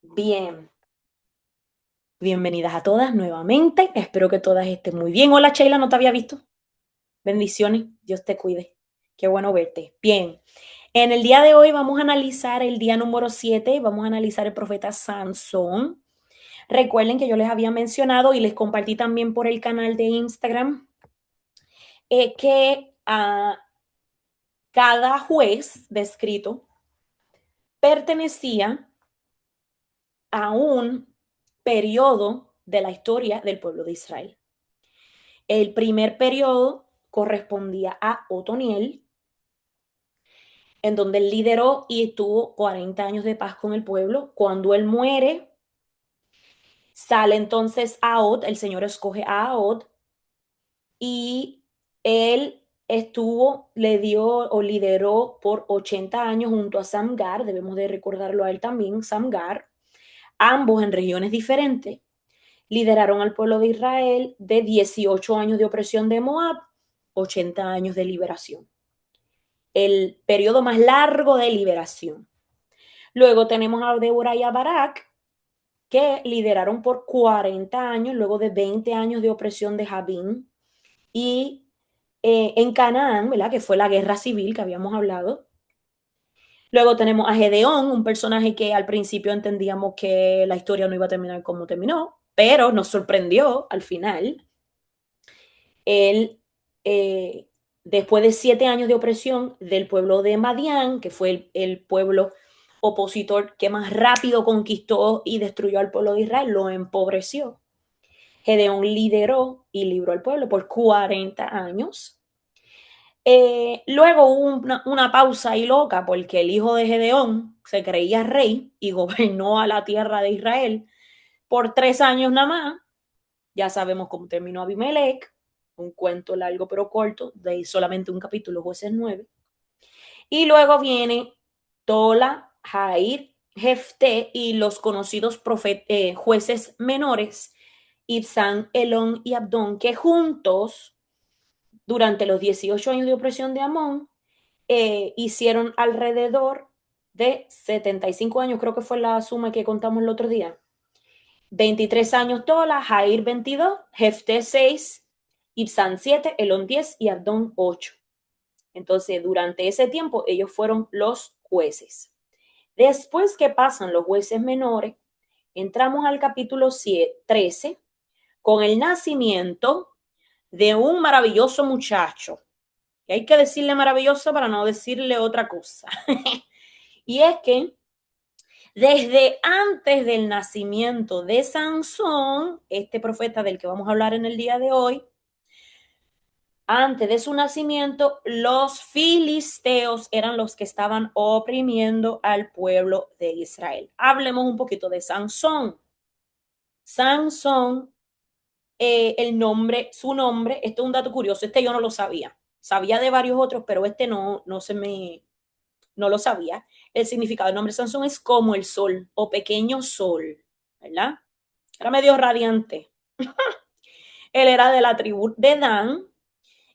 Bien, bienvenidas a todas nuevamente. Espero que todas estén muy bien. Hola Sheila, no te había visto. Bendiciones, Dios te cuide. Qué bueno verte. Bien, en el día de hoy vamos a analizar el día número 7. Vamos a analizar el profeta Sansón. Recuerden que yo les había mencionado y les compartí también por el canal de Instagram que cada juez descrito pertenecía a un periodo de la historia del pueblo de Israel. El primer periodo correspondía a Otoniel, en donde él lideró y tuvo 40 años de paz con el pueblo. Cuando él muere, sale entonces Ahod, el Señor escoge a Ahod y él le dio o lideró por 80 años junto a Samgar, debemos de recordarlo a él también, Samgar, ambos en regiones diferentes. Lideraron al pueblo de Israel de 18 años de opresión de Moab, 80 años de liberación. El periodo más largo de liberación. Luego tenemos a Débora y a Barak, que lideraron por 40 años, luego de 20 años de opresión de Jabín. Y en Canaán, ¿verdad? Que fue la guerra civil que habíamos hablado. Luego tenemos a Gedeón, un personaje que al principio entendíamos que la historia no iba a terminar como terminó, pero nos sorprendió al final. Él, después de 7 años de opresión del pueblo de Madián, que fue el pueblo opositor que más rápido conquistó y destruyó al pueblo de Israel, lo empobreció. Gedeón lideró y libró al pueblo por 40 años. Luego hubo una pausa ahí loca porque el hijo de Gedeón se creía rey y gobernó a la tierra de Israel por 3 años nada más. Ya sabemos cómo terminó Abimelech, un cuento largo pero corto, de solamente un capítulo, Jueces 9. Y luego viene Tola, Jair, Jefté y los conocidos jueces menores, Ibzán, Elón y Abdón, que juntos, durante los 18 años de opresión de Amón, hicieron alrededor de 75 años, creo que fue la suma que contamos el otro día. 23 años Tola, Jair 22, Jefté 6, Ibzán 7, Elón 10 y Abdón 8. Entonces, durante ese tiempo, ellos fueron los jueces. Después que pasan los jueces menores, entramos al capítulo 13 con el nacimiento de un maravilloso muchacho. Y hay que decirle maravilloso para no decirle otra cosa. Y es que desde antes del nacimiento de Sansón, este profeta del que vamos a hablar en el día de hoy, antes de su nacimiento, los filisteos eran los que estaban oprimiendo al pueblo de Israel. Hablemos un poquito de Sansón. Sansón, su nombre, esto es un dato curioso, este yo no lo sabía. Sabía de varios otros, pero este no lo sabía. El significado del nombre de Sansón es como el sol o pequeño sol, ¿verdad? Era medio radiante. Él era de la tribu de Dan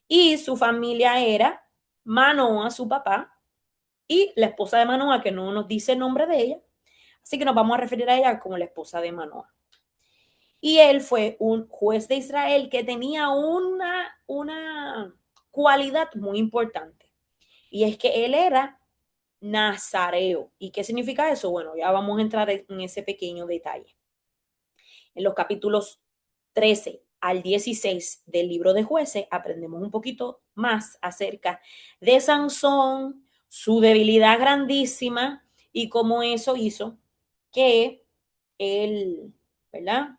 y su familia era Manoa, su papá, y la esposa de Manoa, que no nos dice el nombre de ella, así que nos vamos a referir a ella como la esposa de Manoa. Y él fue un juez de Israel que tenía una cualidad muy importante, y es que él era nazareo. ¿Y qué significa eso? Bueno, ya vamos a entrar en ese pequeño detalle. En los capítulos 13 al 16 del libro de Jueces aprendemos un poquito más acerca de Sansón, su debilidad grandísima y cómo eso hizo que él, ¿verdad?,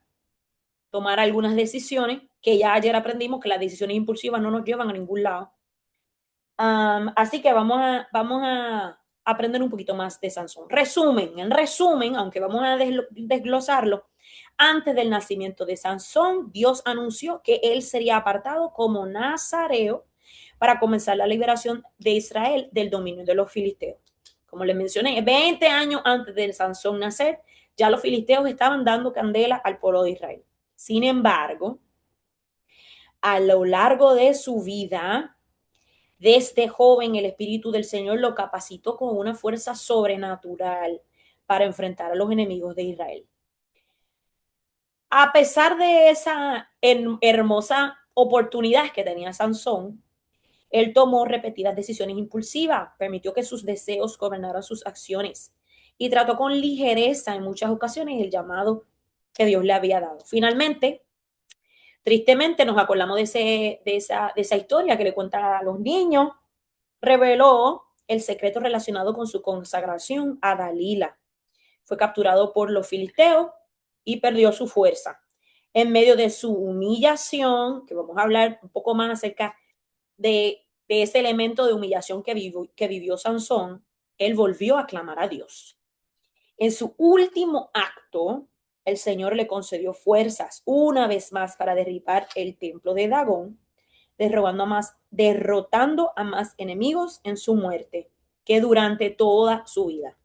tomara algunas decisiones que ya ayer aprendimos que las decisiones impulsivas no nos llevan a ningún lado. Así que vamos a aprender un poquito más de Sansón. En resumen, aunque vamos a desglosarlo, antes del nacimiento de Sansón, Dios anunció que él sería apartado como nazareo para comenzar la liberación de Israel del dominio de los filisteos. Como les mencioné, 20 años antes de Sansón nacer, ya los filisteos estaban dando candela al pueblo de Israel. Sin embargo, a lo largo de su vida, desde joven el Espíritu del Señor lo capacitó con una fuerza sobrenatural para enfrentar a los enemigos de Israel. A pesar de esa hermosa oportunidad que tenía Sansón, él tomó repetidas decisiones impulsivas, permitió que sus deseos gobernaran sus acciones y trató con ligereza en muchas ocasiones el llamado que Dios le había dado. Finalmente, tristemente, nos acordamos de esa historia que le cuentan a los niños, reveló el secreto relacionado con su consagración a Dalila. Fue capturado por los filisteos y perdió su fuerza. En medio de su humillación, que vamos a hablar un poco más acerca de ese elemento de humillación que vivió Sansón, él volvió a clamar a Dios. En su último acto, el Señor le concedió fuerzas una vez más para derribar el templo de Dagón, derrotando a más enemigos en su muerte que durante toda su vida.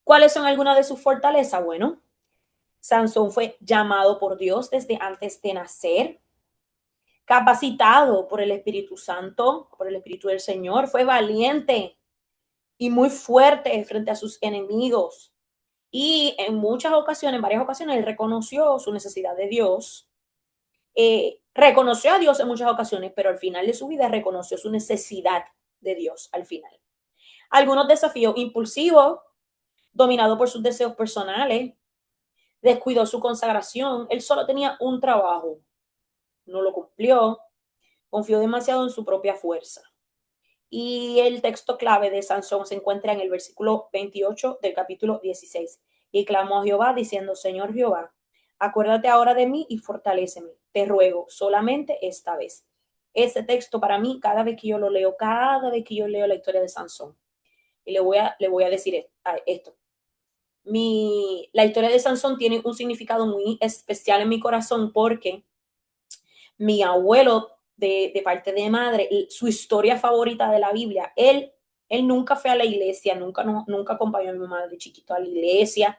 ¿Cuáles son algunas de sus fortalezas? Bueno, Sansón fue llamado por Dios desde antes de nacer, capacitado por el Espíritu Santo, por el Espíritu del Señor, fue valiente y muy fuerte frente a sus enemigos. Y en muchas ocasiones, en varias ocasiones, él reconoció su necesidad de Dios. Reconoció a Dios en muchas ocasiones, pero al final de su vida reconoció su necesidad de Dios al final. Algunos desafíos impulsivos, dominado por sus deseos personales, descuidó su consagración. Él solo tenía un trabajo, no lo cumplió, confió demasiado en su propia fuerza. Y el texto clave de Sansón se encuentra en el versículo 28 del capítulo 16. Y clamó a Jehová diciendo, Señor Jehová, acuérdate ahora de mí y fortaléceme. Te ruego solamente esta vez. Ese texto para mí, cada vez que yo lo leo, cada vez que yo leo la historia de Sansón, y le voy a decir esto. La historia de Sansón tiene un significado muy especial en mi corazón porque mi abuelo de parte de madre, su historia favorita de la Biblia, él nunca fue a la iglesia, nunca acompañó a mi mamá de chiquito a la iglesia.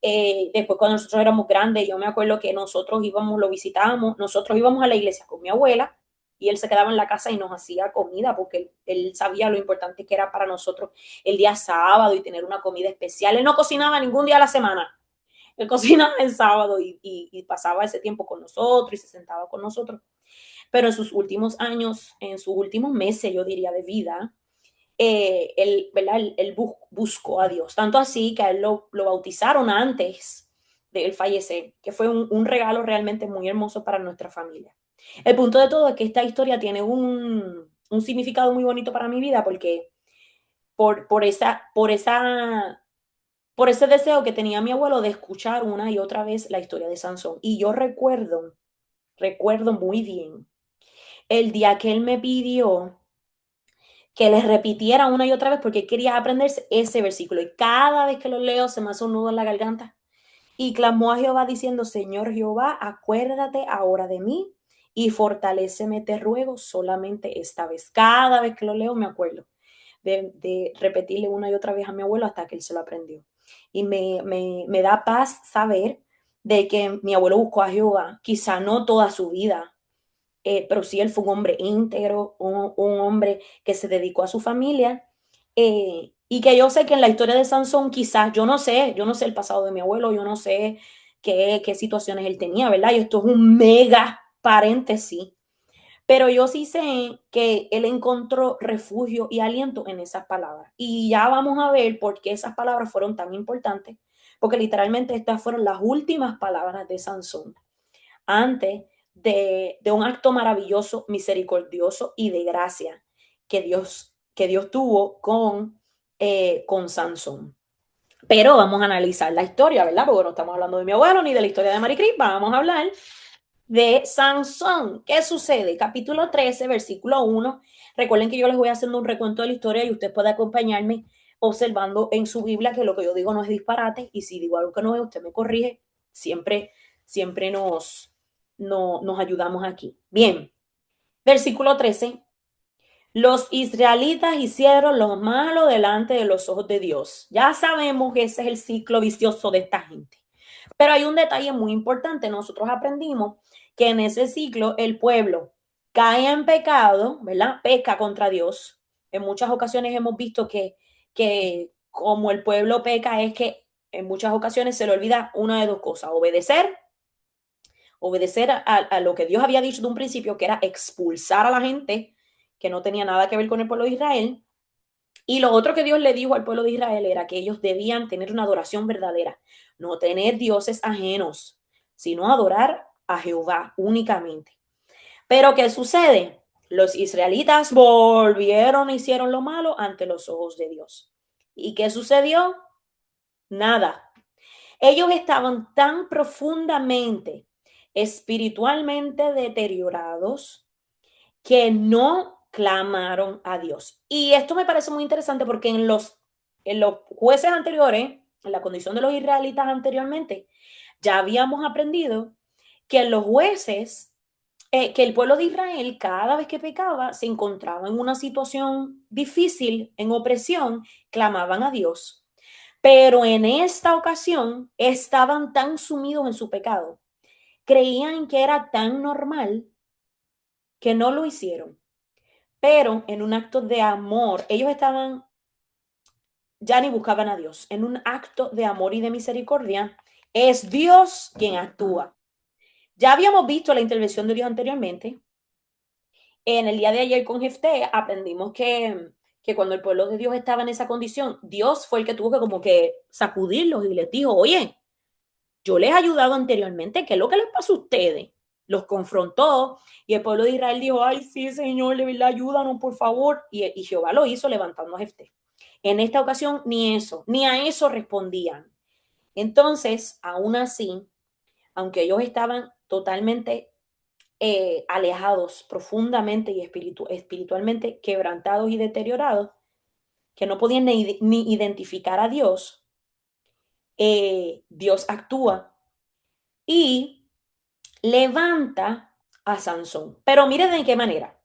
Después cuando nosotros éramos grandes, yo me acuerdo que nosotros íbamos, lo visitábamos, nosotros íbamos a la iglesia con mi abuela y él se quedaba en la casa y nos hacía comida porque él sabía lo importante que era para nosotros el día sábado y tener una comida especial. Él no cocinaba ningún día a la semana. Él cocinaba el sábado y pasaba ese tiempo con nosotros y se sentaba con nosotros. Pero en sus últimos años, en sus últimos meses, yo diría, de vida, él buscó a Dios. Tanto así que a él lo bautizaron antes de él fallecer, que fue un regalo realmente muy hermoso para nuestra familia. El punto de todo es que esta historia tiene un significado muy bonito para mi vida porque por ese deseo que tenía mi abuelo de escuchar una y otra vez la historia de Sansón. Y yo recuerdo muy bien el día que él me pidió que les repitiera una y otra vez porque quería aprenderse ese versículo. Y cada vez que lo leo se me hace un nudo en la garganta. Y clamó a Jehová diciendo, Señor Jehová, acuérdate ahora de mí y fortaléceme, te ruego, solamente esta vez. Cada vez que lo leo me acuerdo de repetirle una y otra vez a mi abuelo hasta que él se lo aprendió. Y me da paz saber de que mi abuelo buscó a Jehová, quizá no toda su vida, pero sí él fue un hombre íntegro, un hombre que se dedicó a su familia. Y que yo sé que en la historia de Sansón quizás, yo no sé el pasado de mi abuelo, yo no sé qué situaciones él tenía, ¿verdad? Y esto es un mega paréntesis, pero yo sí sé que él encontró refugio y aliento en esas palabras. Y ya vamos a ver por qué esas palabras fueron tan importantes, porque literalmente estas fueron las últimas palabras de Sansón antes de un acto maravilloso, misericordioso y de gracia que Dios tuvo con Sansón. Pero vamos a analizar la historia, ¿verdad? Porque no estamos hablando de mi abuelo ni de la historia de Maricris, vamos a hablar de Sansón. ¿Qué sucede? Capítulo 13, versículo 1. Recuerden que yo les voy haciendo un recuento de la historia y usted puede acompañarme observando en su Biblia que lo que yo digo no es disparate y si digo algo que no es, usted me corrige. Siempre nos ayudamos aquí. Bien, versículo 13. Los israelitas hicieron lo malo delante de los ojos de Dios. Ya sabemos que ese es el ciclo vicioso de esta gente. Pero hay un detalle muy importante. Nosotros aprendimos que en ese ciclo el pueblo cae en pecado, ¿verdad? Peca contra Dios. En muchas ocasiones hemos visto que como el pueblo peca es que en muchas ocasiones se le olvida una de dos cosas, obedecer a lo que Dios había dicho de un principio, que era expulsar a la gente que no tenía nada que ver con el pueblo de Israel. Y lo otro que Dios le dijo al pueblo de Israel era que ellos debían tener una adoración verdadera, no tener dioses ajenos, sino adorar a Jehová únicamente. Pero ¿qué sucede? Los israelitas volvieron e hicieron lo malo ante los ojos de Dios. ¿Y qué sucedió? Nada. Ellos estaban tan profundamente espiritualmente deteriorados que no clamaron a Dios. Y esto me parece muy interesante porque en los jueces anteriores, en la condición de los israelitas anteriormente, ya habíamos aprendido que los jueces, que el pueblo de Israel cada vez que pecaba se encontraba en una situación difícil, en opresión, clamaban a Dios. Pero en esta ocasión estaban tan sumidos en su pecado, creían que era tan normal que no lo hicieron. Pero en un acto de amor, ellos estaban, ya ni buscaban a Dios, en un acto de amor y de misericordia, es Dios quien actúa. Ya habíamos visto la intervención de Dios anteriormente. En el día de ayer con Jefté aprendimos que cuando el pueblo de Dios estaba en esa condición, Dios fue el que tuvo que como que sacudirlos y les dijo, oye, yo les he ayudado anteriormente, ¿qué es lo que les pasa a ustedes? Los confrontó y el pueblo de Israel dijo, ay, sí, Señor, de verdad, ayúdanos, por favor. Y Jehová lo hizo levantando a Jefté. En esta ocasión, ni eso, ni a eso respondían. Entonces, aún así, aunque ellos estaban totalmente alejados profundamente y espiritualmente quebrantados y deteriorados, que no podían ni identificar a Dios, Dios actúa y levanta a Sansón. Pero miren de qué manera.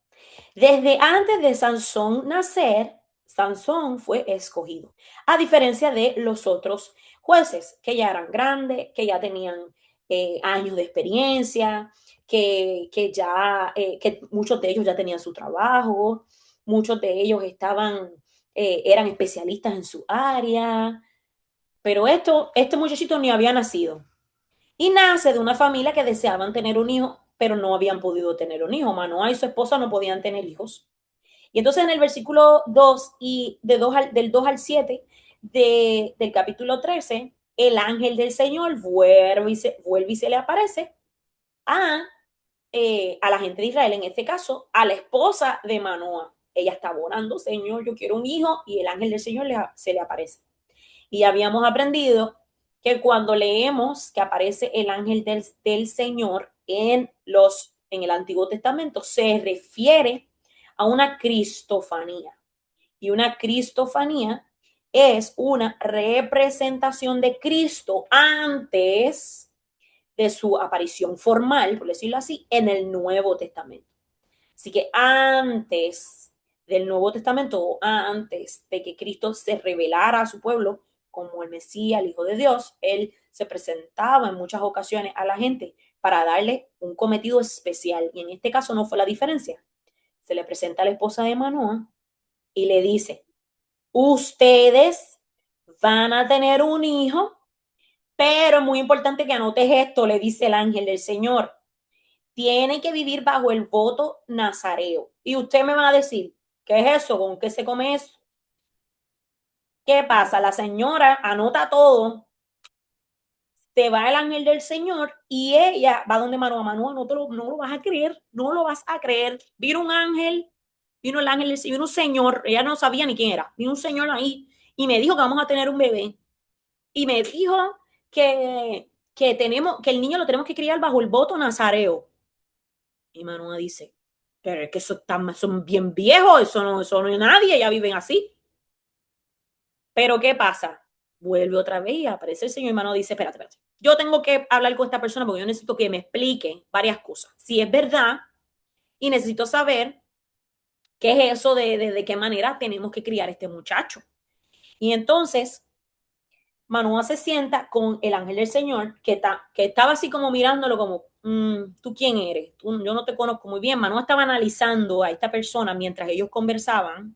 Desde antes de Sansón nacer, Sansón fue escogido, a diferencia de los otros jueces, que ya eran grandes, que ya tenían años de experiencia, que muchos de ellos ya tenían su trabajo, muchos de ellos eran especialistas en su área, pero este muchachito ni había nacido. Y nace de una familia que deseaban tener un hijo, pero no habían podido tener un hijo. Manoah y su esposa no podían tener hijos. Y entonces en el versículo 2 y del 2 al 7 del capítulo 13, el ángel del Señor vuelve y se le aparece a, a la gente de Israel, en este caso, a la esposa de Manoah. Ella estaba orando, Señor, yo quiero un hijo, y el ángel del Señor se le aparece. Y habíamos aprendido que cuando leemos que aparece el ángel del Señor en el Antiguo Testamento, se refiere a una cristofanía. Y una cristofanía es una representación de Cristo antes de su aparición formal, por decirlo así, en el Nuevo Testamento. Así que antes del Nuevo Testamento, o antes de que Cristo se revelara a su pueblo como el Mesías, el Hijo de Dios, él se presentaba en muchas ocasiones a la gente para darle un cometido especial. Y en este caso no fue la diferencia. Se le presenta a la esposa de Manoah y le dice, ustedes van a tener un hijo, pero es muy importante que anotes esto, le dice el ángel del Señor, tiene que vivir bajo el voto nazareo. Y usted me va a decir, ¿qué es eso? ¿Con qué se come eso? ¿Qué pasa? La señora anota todo, te va el ángel del Señor y ella va donde Manoah. Manoah, no lo vas a creer, no lo vas a creer. Vino un ángel, vino el ángel, vino un señor, ella no sabía ni quién era, vino un señor ahí y me dijo que vamos a tener un bebé. Y me dijo que el niño lo tenemos que criar bajo el voto nazareo. Y Manoah dice, pero es que son bien viejos, eso no es nadie, ya viven así. Pero ¿qué pasa? Vuelve otra vez y aparece el señor y Manoah dice, espérate. Yo tengo que hablar con esta persona porque yo necesito que me explique varias cosas. Si es verdad, y necesito saber qué es eso de qué manera tenemos que criar a este muchacho. Y entonces Manoah se sienta con el ángel del Señor, que estaba así como mirándolo como, ¿tú quién eres? Yo no te conozco muy bien. Manoah estaba analizando a esta persona mientras ellos conversaban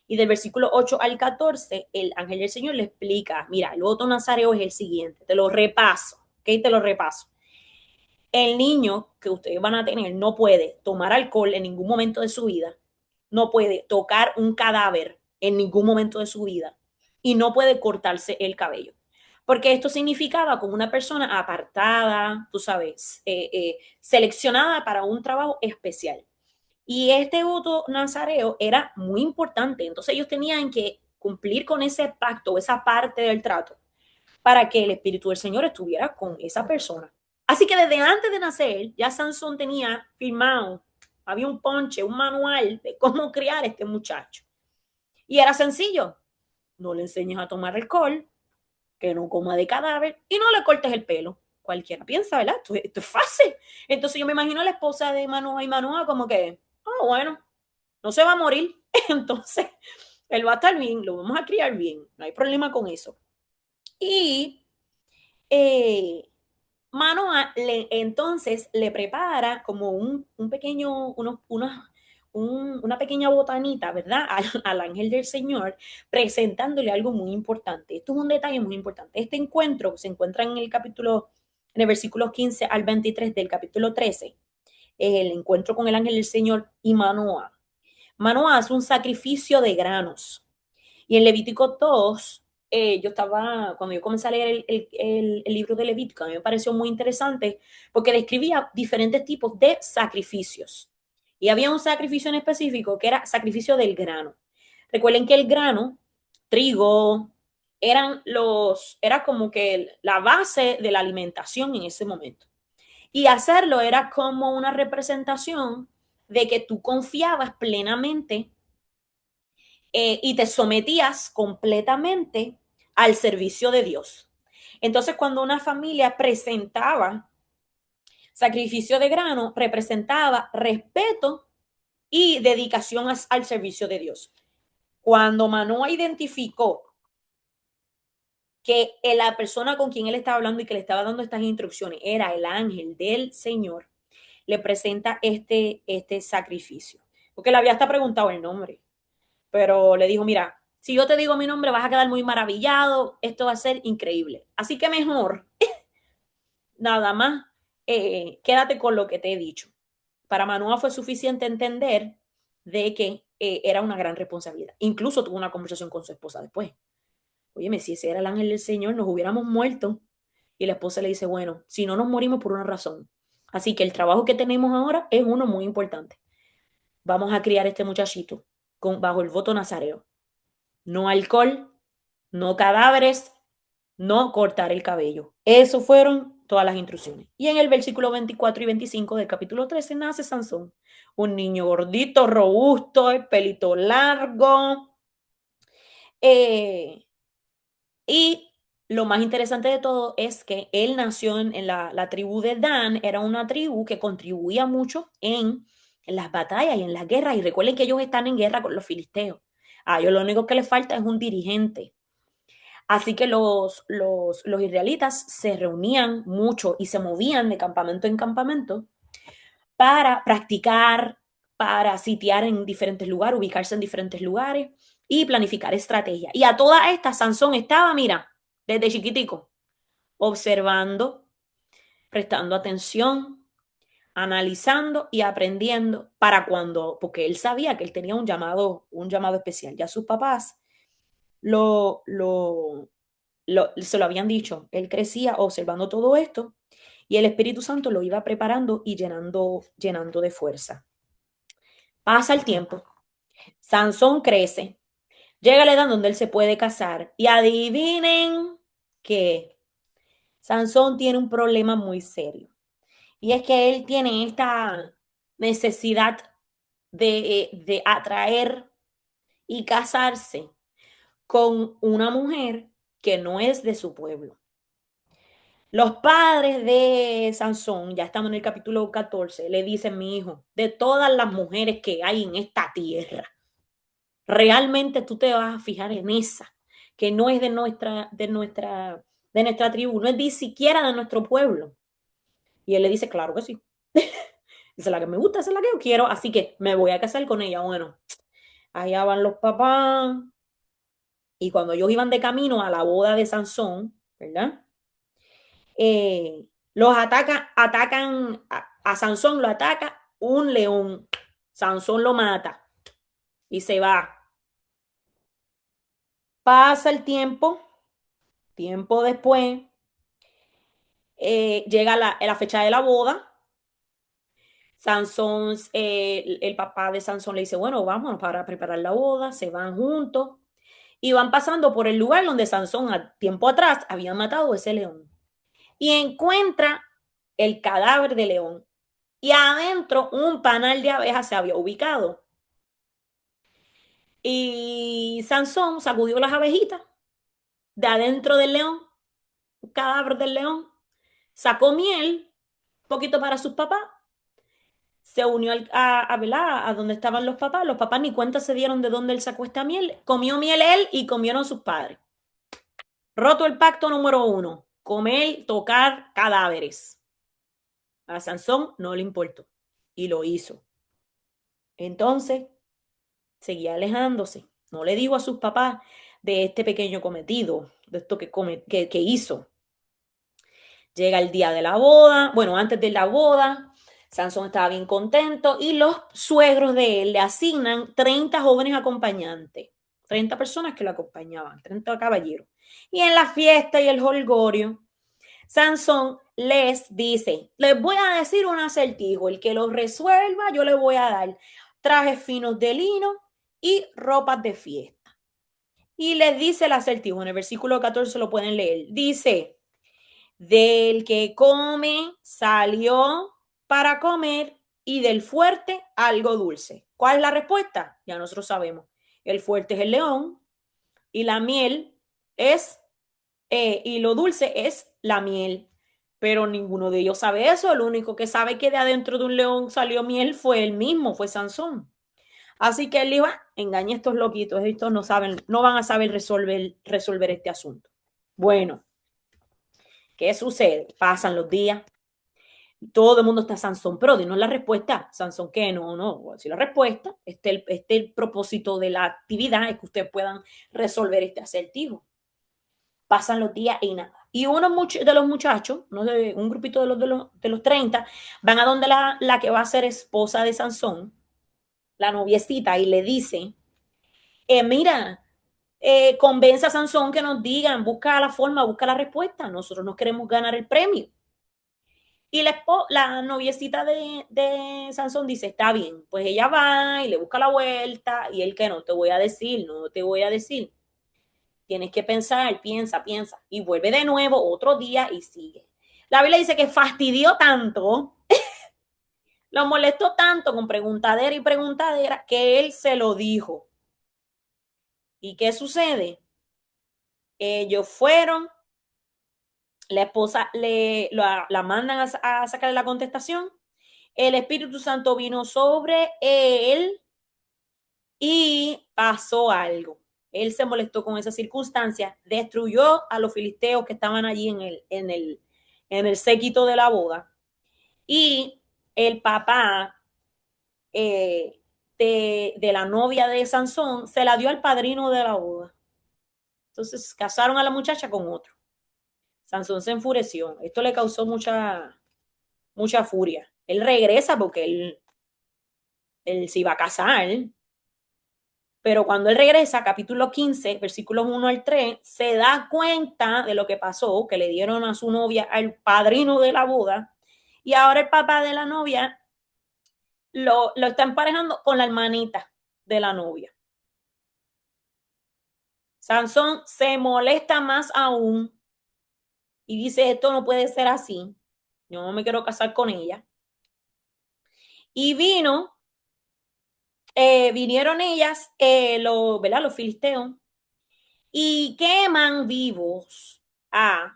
Y del versículo 8 al 14, el ángel del Señor le explica, mira, el voto nazareo es el siguiente, te lo repaso, ¿ok? Te lo repaso. El niño que ustedes van a tener no puede tomar alcohol en ningún momento de su vida, no puede tocar un cadáver en ningún momento de su vida y no puede cortarse el cabello. Porque esto significaba como una persona apartada, tú sabes, seleccionada para un trabajo especial. Y este voto nazareo era muy importante. Entonces ellos tenían que cumplir con ese pacto, esa parte del trato, para que el Espíritu del Señor estuviera con esa persona. Así que desde antes de nacer, ya Sansón tenía firmado, había un ponche, un manual de cómo criar a este muchacho. Y era sencillo, no le enseñes a tomar alcohol, que no coma de cadáver y no le cortes el pelo. Cualquiera piensa, ¿verdad? Esto es fácil. Entonces yo me imagino a la esposa de Manoa y Manoa como que, oh, bueno, no se va a morir. Entonces, él va a estar bien, lo vamos a criar bien, no hay problema con eso. Y eh, Manoa entonces le prepara como un pequeño, una pequeña botanita, ¿verdad? Al ángel del Señor, presentándole algo muy importante. Esto es un detalle muy importante. Este encuentro se encuentra en el versículo 15 al 23 del capítulo 13. Es el encuentro con el ángel del Señor y Manoa. Manoa hace un sacrificio de granos. Y en Levítico 2, cuando yo comencé a leer el libro de Levítico, a mí me pareció muy interesante porque describía diferentes tipos de sacrificios. Y había un sacrificio en específico que era sacrificio del grano. Recuerden que el grano, trigo, era como que la base de la alimentación en ese momento. Y hacerlo era como una representación de que tú confiabas plenamente y te sometías completamente al servicio de Dios. Entonces, cuando una familia presentaba sacrificio de grano, representaba respeto y dedicación al servicio de Dios. Cuando Manoah identificó que la persona con quien él estaba hablando y que le estaba dando estas instrucciones era el ángel del Señor, le presenta este sacrificio. Porque le había hasta preguntado el nombre. Pero le dijo, mira, si yo te digo mi nombre vas a quedar muy maravillado, esto va a ser increíble. Así que mejor, nada más, quédate con lo que te he dicho. Para Manoa fue suficiente entender de que era una gran responsabilidad. Incluso tuvo una conversación con su esposa después. Óyeme, si ese era el ángel del Señor, nos hubiéramos muerto. Y la esposa le dice, bueno, si no nos morimos por una razón. Así que el trabajo que tenemos ahora es uno muy importante. Vamos a criar a este muchachito bajo el voto nazareo. No alcohol, no cadáveres, no cortar el cabello. Eso fueron todas las instrucciones. Y en el versículo 24 y 25 del capítulo 13 nace Sansón, un niño gordito, robusto, el pelito largo. Eh, y lo más interesante de todo es que él nació en la tribu de Dan, era una tribu que contribuía mucho en las batallas y en las guerras. Y recuerden que ellos están en guerra con los filisteos. A ellos lo único que les falta es un dirigente. Así que los israelitas se reunían mucho y se movían de campamento en campamento para practicar, para sitiar en diferentes lugares, ubicarse en diferentes lugares y planificar estrategias. Y a todas estas, Sansón estaba, mira, desde chiquitico, observando, prestando atención, analizando y aprendiendo para cuando, porque él sabía que él tenía un llamado especial. Ya sus papás lo, lo, se lo habían dicho. Él crecía observando todo esto y el Espíritu Santo lo iba preparando y llenando de fuerza. Pasa el tiempo, Sansón crece, llega a la edad donde él se puede casar y adivinen que Sansón tiene un problema muy serio y es que él tiene esta necesidad de atraer y casarse con una mujer que no es de su pueblo. Los padres de Sansón, ya estamos en el capítulo 14, le dicen, mi hijo, de todas las mujeres que hay en esta tierra, realmente tú te vas a fijar en esa, que no es de nuestra tribu, no es ni siquiera de nuestro pueblo. Y él le dice, claro que sí. Esa es la que me gusta, esa es la que yo quiero, así que me voy a casar con ella. Bueno, Allá van los papás. Y cuando ellos iban de camino a la boda de Sansón, ¿verdad? Los atacan a Sansón lo ataca un león. Sansón lo mata y se va. Pasa el tiempo después, llega la fecha de la boda. Sansón, el papá de Sansón le dice, bueno, vámonos para preparar la boda, se van juntos y van pasando por el lugar donde Sansón a tiempo atrás había matado ese león y encuentra el cadáver de león y adentro un panal de abejas se había ubicado. Y Sansón sacudió las abejitas de adentro del león, un cadáver del león, sacó miel, un poquito para sus papás, se unió a donde estaban los papás ni cuenta se dieron de dónde él sacó esta miel, comió miel él y comieron sus padres. Roto el pacto número 1, comer, tocar cadáveres. A Sansón no le importó y lo hizo. Entonces, seguía alejándose. No le digo a sus papás de este pequeño cometido, de esto que hizo. Llega el día de la boda, bueno, antes de la boda, Sansón estaba bien contento y los suegros de él le asignan 30 jóvenes acompañantes, 30 personas que lo acompañaban, 30 caballeros. Y en la fiesta y el holgorio, Sansón les dice, les voy a decir un acertijo, el que lo resuelva yo le voy a dar trajes finos de lino y ropas de fiesta. Y les dice el acertijo, en el versículo 14 lo pueden leer, dice, del que come salió para comer y del fuerte algo dulce. ¿Cuál es la respuesta? Ya nosotros sabemos. El fuerte es el león y la miel es, y lo dulce es la miel. Pero ninguno de ellos sabe eso. El único que sabe que de adentro de un león salió miel fue él mismo, fue Sansón. Así que él dijo, engañe a estos loquitos, estos no saben, no van a saber resolver este asunto. Bueno, ¿qué sucede? Pasan los días, todo el mundo está Sansón, pero dinos la respuesta. Sansón, ¿qué? No. Si la respuesta, el propósito de la actividad es que ustedes puedan resolver este acertijo. Pasan los días y nada. Y uno de los muchachos, un grupito de los 30, van a donde la que va a ser esposa de Sansón, la noviecita, y le dice, mira, convence a Sansón que nos digan, busca la forma, busca la respuesta. Nosotros no queremos ganar el premio. Y la noviecita de Sansón dice, está bien, pues ella va y le busca la vuelta y él que no te voy a decir, no te voy a decir. Tienes que pensar, piensa y vuelve de nuevo otro día y sigue. La Biblia dice que fastidió tanto, lo molestó tanto con preguntadera y preguntadera que él se lo dijo. ¿Y qué sucede? Ellos fueron, la esposa la mandan a sacarle la contestación, el Espíritu Santo vino sobre él y pasó algo. Él se molestó con esa circunstancia, destruyó a los filisteos que estaban allí en el séquito de la boda y el papá de la novia de Sansón se la dio al padrino de la boda. Entonces casaron a la muchacha con otro. Sansón se enfureció. Esto le causó mucha furia. Él regresa porque él se iba a casar. Pero cuando él regresa, capítulo 15, versículos 1 al 3, se da cuenta de lo que pasó, que le dieron a su novia al padrino de la boda, y ahora el papá de la novia lo está emparejando con la hermanita de la novia. Sansón se molesta más aún y dice, esto no puede ser así, yo no me quiero casar con ella. Y vinieron ellas, los filisteos, y queman vivos a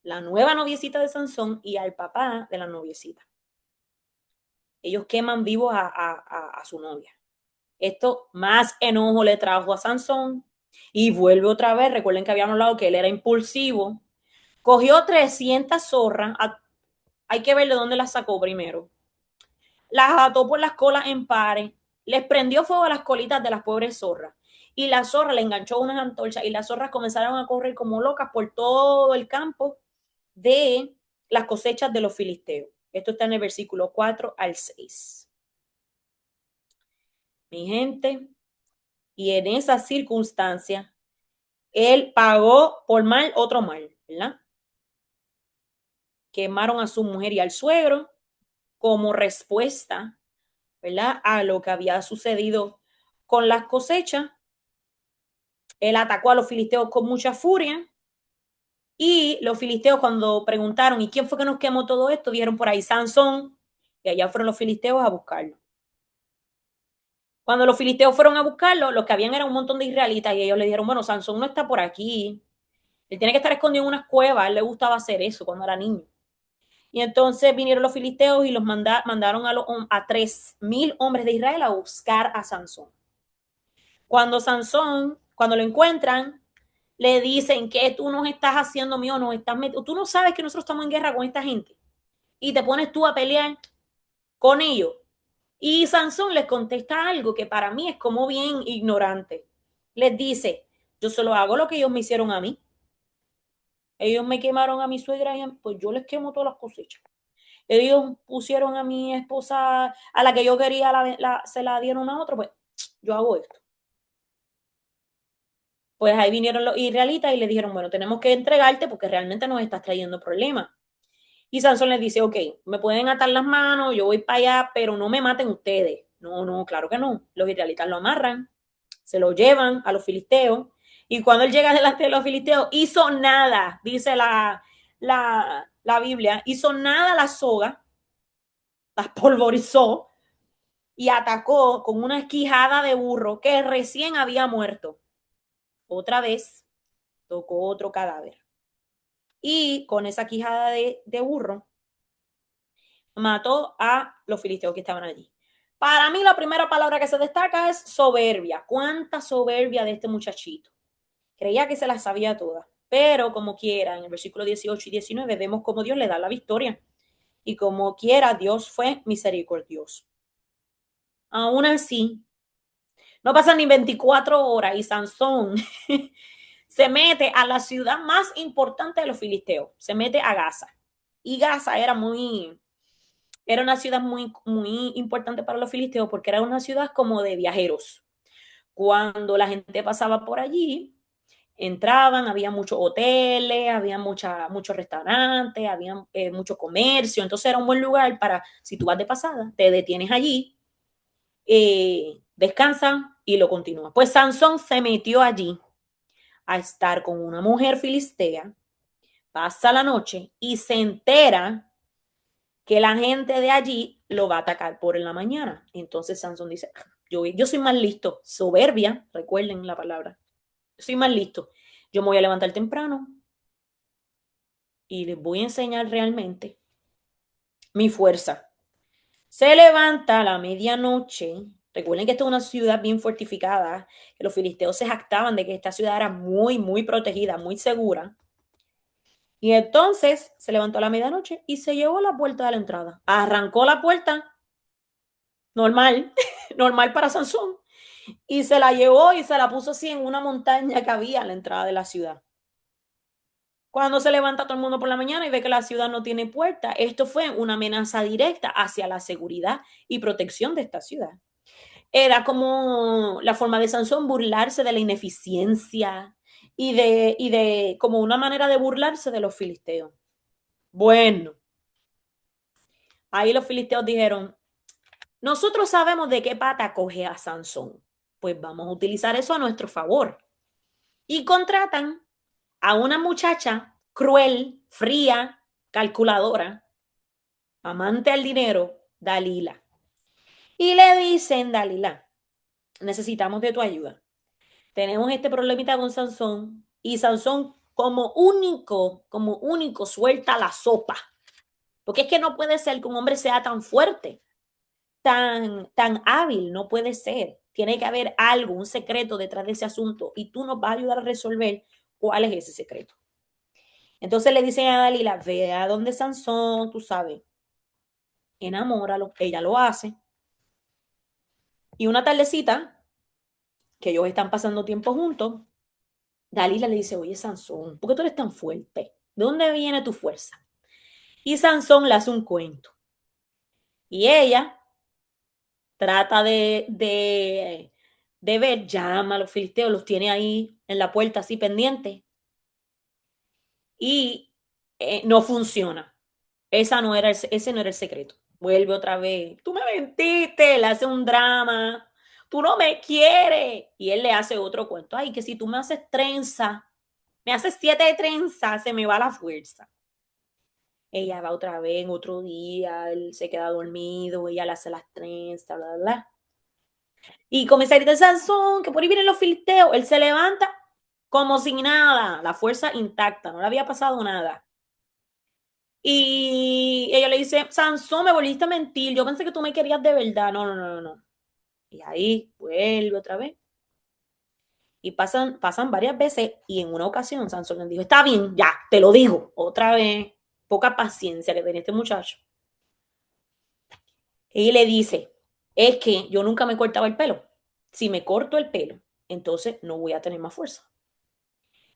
la nueva noviecita de Sansón y al papá de la noviecita. Ellos queman vivos a su novia. Esto más enojo le trajo a Sansón y vuelve otra vez. Recuerden que habíamos hablado que él era impulsivo. Cogió 300 zorras. Hay que ver de dónde las sacó primero. Las ató por las colas en pares. les prendió fuego a las colitas de las pobres zorras. Y la zorra le enganchó unas antorchas y las zorras comenzaron a correr como locas por todo el campo de las cosechas de los filisteos. Esto está en el versículo 4 al 6. Mi gente, y en esa circunstancia, él pagó por mal otro mal, ¿verdad? Quemaron a su mujer y al suegro como respuesta, ¿verdad? A lo que había sucedido con las cosechas. Él atacó a los filisteos con mucha furia. Y los filisteos, cuando preguntaron, ¿y quién fue que nos quemó todo esto? Dijeron por ahí Sansón, y allá fueron los filisteos a buscarlo. Cuando los filisteos fueron a buscarlo, los que habían era un montón de israelitas, y ellos le dijeron, bueno, Sansón no está por aquí, él tiene que estar escondido en unas cuevas, a él le gustaba hacer eso cuando era niño. Y entonces vinieron los filisteos y los mandaron a 3,000 hombres de Israel a buscar a Sansón. Cuando lo encuentran, le dicen que tú nos estás haciendo mío, nos estás metiendo, tú no sabes que nosotros estamos en guerra con esta gente y te pones tú a pelear con ellos. Y Sansón les contesta algo que para mí es como bien ignorante. Les dice, yo solo hago lo que ellos me hicieron a mí. Ellos me quemaron a mi suegra y pues yo les quemo todas las cosechas. Ellos pusieron a mi esposa, a la que yo quería, se la dieron a otro, pues yo hago esto. Pues ahí vinieron los israelitas y le dijeron, bueno, tenemos que entregarte porque realmente nos estás trayendo problemas. Y Sansón les dice, ok, me pueden atar las manos, yo voy para allá, pero no me maten ustedes. No, no, claro que no. Los israelitas lo amarran, se lo llevan a los filisteos, y cuando él llega delante de los filisteos, hizo nada, dice la Biblia, hizo nada la soga, las polvorizó y atacó con una quijada de burro que recién había muerto. Otra vez tocó otro cadáver. Y con esa quijada de burro mató a los filisteos que estaban allí. Para mí la primera palabra que se destaca es soberbia. ¿Cuánta soberbia de este muchachito? Creía que se las sabía todas, pero como quiera, en el versículo 18 y 19 vemos cómo Dios le da la victoria. Y como quiera, Dios fue misericordioso. Aún así, no pasan ni 24 horas y Sansón se mete a la ciudad más importante de los filisteos, se mete a Gaza. Y Gaza era una ciudad muy, muy importante para los filisteos porque era una ciudad como de viajeros. Cuando la gente pasaba por allí, entraban, había muchos hoteles, había muchos restaurantes, había mucho comercio, entonces era un buen lugar para, si tú vas de pasada, te detienes allí, descansan y lo continúan. Pues Sansón se metió allí a estar con una mujer filistea, pasa la noche y se entera que la gente de allí lo va a atacar por en la mañana. Entonces Sansón dice, yo soy más listo, soberbia, recuerden la palabra, yo soy más listo, yo me voy a levantar temprano y les voy a enseñar realmente mi fuerza. Se levanta a la medianoche. Recuerden que esta es una ciudad bien fortificada, que los filisteos se jactaban de que esta ciudad era muy, muy protegida, muy segura. Y entonces se levantó a la medianoche y se llevó a la puerta de la entrada. Arrancó la puerta, normal, normal para Sansón, y se la llevó y se la puso así en una montaña que había a la entrada de la ciudad. Cuando se levanta todo el mundo por la mañana y ve que la ciudad no tiene puerta, esto fue una amenaza directa hacia la seguridad y protección de esta ciudad. Era como la forma de Sansón burlarse de la ineficiencia y de como una manera de burlarse de los filisteos. Bueno, ahí los filisteos dijeron, nosotros sabemos de qué pata coge a Sansón, pues vamos a utilizar eso a nuestro favor. Y contratan a una muchacha cruel, fría, calculadora, amante al dinero, Dalila. Y le dicen, Dalila, necesitamos de tu ayuda. Tenemos este problemita con Sansón y Sansón como único suelta la sopa. Porque es que no puede ser que un hombre sea tan fuerte, tan hábil, no puede ser. Tiene que haber algo, un secreto detrás de ese asunto y tú nos vas a ayudar a resolver cuál es ese secreto. Entonces le dicen a Dalila, ve a donde Sansón, tú sabes, enamóralo, ella lo hace. Y una tardecita, que ellos están pasando tiempo juntos, Dalila le dice, oye, Sansón, ¿por qué tú eres tan fuerte? ¿De dónde viene tu fuerza? Y Sansón le hace un cuento. Y ella trata de ver, llama a los filisteos, los tiene ahí en la puerta así pendiente. Y no funciona. Ese no era el secreto. Vuelve otra vez. Tú me mentiste, le hace un drama. Tú no me quieres. Y él le hace otro cuento. Ay, que si tú me haces trenza, me haces 7 trenzas, se me va la fuerza. Ella va otra vez en otro día, él se queda dormido, ella le hace las trenzas, bla, bla, bla. Y comienza a gritar, Sansón, que por ahí vienen los filisteos. Él se levanta como sin nada, la fuerza intacta, no le había pasado nada. Y ella le dice, Sansón, me volviste a mentir, yo pensé que tú me querías de verdad. No, no, no, no, no. Y ahí vuelve otra vez. Y pasan varias veces y en una ocasión Sansón le dijo, está bien, ya, te lo digo, otra vez, poca paciencia que tiene este muchacho. Y le dice, es que yo nunca me cortaba el pelo. Si me corto el pelo, entonces no voy a tener más fuerza.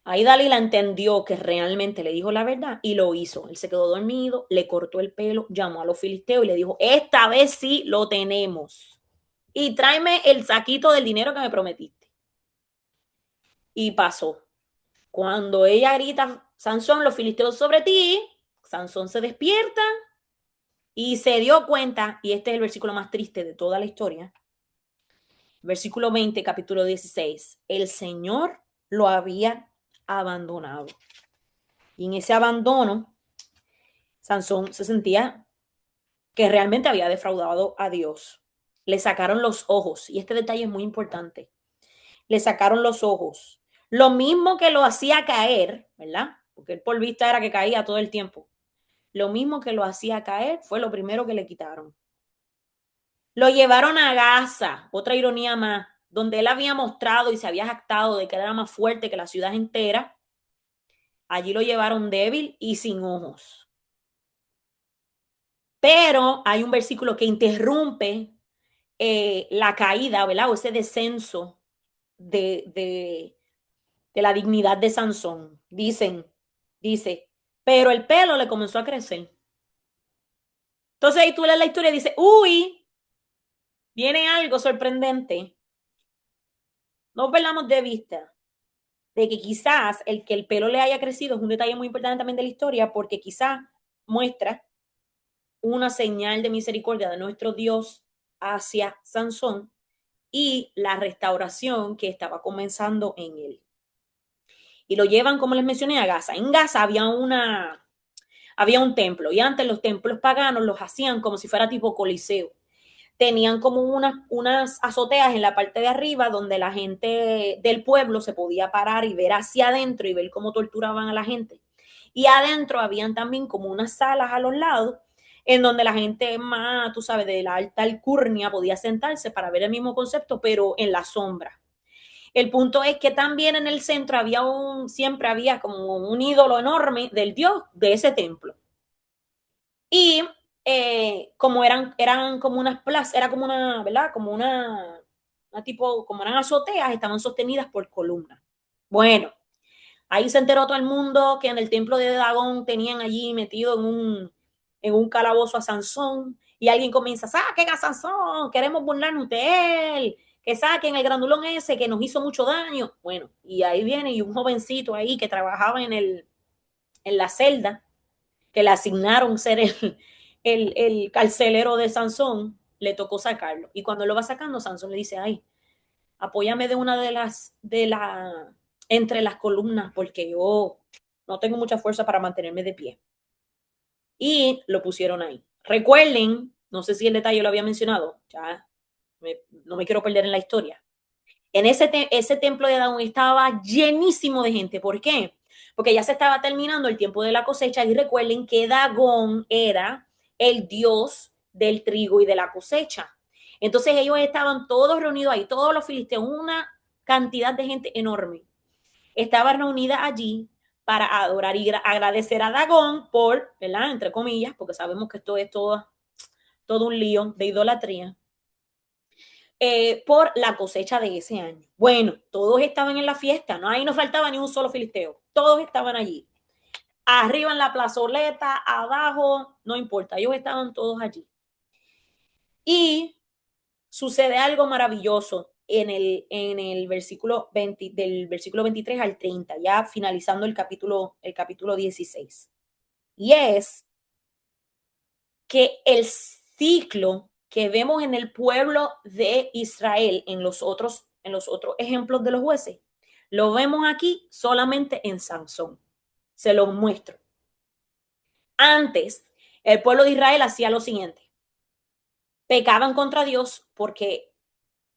Ahí Dalila entendió que realmente le dijo la verdad y lo hizo. Él se quedó dormido, le cortó el pelo, llamó a los filisteos y le dijo, esta vez sí lo tenemos. Y tráeme el saquito del dinero que me prometiste. Y pasó. Cuando ella grita, Sansón, los filisteos sobre ti, Sansón se despierta y se dio cuenta, y este es el versículo más triste de toda la historia, versículo 20, capítulo 16, el Señor lo había abandonado. Y en ese abandono, Sansón se sentía que realmente había defraudado a Dios. Le sacaron los ojos, y este detalle es muy importante. Le sacaron los ojos. Lo mismo que lo hacía caer, ¿verdad? Porque él por vista era que caía todo el tiempo. Lo mismo que lo hacía caer fue lo primero que le quitaron. Lo llevaron a Gaza, otra ironía más, donde él había mostrado y se había jactado de que era más fuerte que la ciudad entera. Allí lo llevaron débil y sin ojos. Pero hay un versículo que interrumpe la caída, ¿verdad? O ese descenso de, de, de la dignidad de Sansón. Dice, pero el pelo le comenzó a crecer. Entonces ahí tú lees la historia y dices, uy, viene algo sorprendente. No perdamos de vista de que quizás el que el pelo le haya crecido es un detalle muy importante también de la historia, porque quizás muestra una señal de misericordia de nuestro Dios hacia Sansón y la restauración que estaba comenzando en él. Y lo llevan, como les mencioné, a Gaza. En Gaza había un templo y antes los templos paganos los hacían como si fuera tipo coliseo. Tenían como unas azoteas en la parte de arriba donde la gente del pueblo se podía parar y ver hacia adentro y ver cómo torturaban a la gente. Y adentro habían también como unas salas a los lados en donde la gente más, tú sabes, de la alta alcurnia podía sentarse para ver el mismo concepto, pero en la sombra. El punto es que también en el centro siempre había como un ídolo enorme del dios de ese templo. Y como eran como unas plazas, era como una, ¿verdad? Como una tipo, como eran azoteas, estaban sostenidas por columnas. Bueno, ahí se enteró todo el mundo que en el templo de Dagón tenían allí metido en un calabozo a Sansón y alguien comienza, saquen a Sansón, queremos burlarnos de él, que saquen el grandulón ese que nos hizo mucho daño. Bueno, y ahí viene y un jovencito ahí que trabajaba en la celda, que le asignaron ser el carcelero de Sansón, le tocó sacarlo. Y cuando lo va sacando, Sansón le dice, ay, apóyame de una entre las columnas, porque yo no tengo mucha fuerza para mantenerme de pie. Y lo pusieron ahí. Recuerden, no sé si el detalle lo había mencionado, ya no me quiero perder en la historia. En ese templo de Dagón estaba llenísimo de gente. ¿Por qué? Porque ya se estaba terminando el tiempo de la cosecha y recuerden que Dagón era el dios del trigo y de la cosecha. Entonces ellos estaban todos reunidos ahí, todos los filisteos, una cantidad de gente enorme. Estaba reunida allí para adorar y agradecer a Dagón por, ¿verdad? Entre comillas, porque sabemos que esto es todo un lío de idolatría. por la cosecha de ese año. Bueno, todos estaban en la fiesta, ¿no? Ahí no faltaba ni un solo filisteo, todos estaban allí. Arriba en la plazoleta, abajo, no importa, ellos estaban todos allí. Y sucede algo maravilloso en el versículo 20, del versículo 23 al 30, ya finalizando el capítulo 16. Y es que el ciclo que vemos en el pueblo de Israel, en los otros ejemplos de los jueces, lo vemos aquí solamente en Sansón. Se los muestro. Antes, el pueblo de Israel hacía lo siguiente. Pecaban contra Dios porque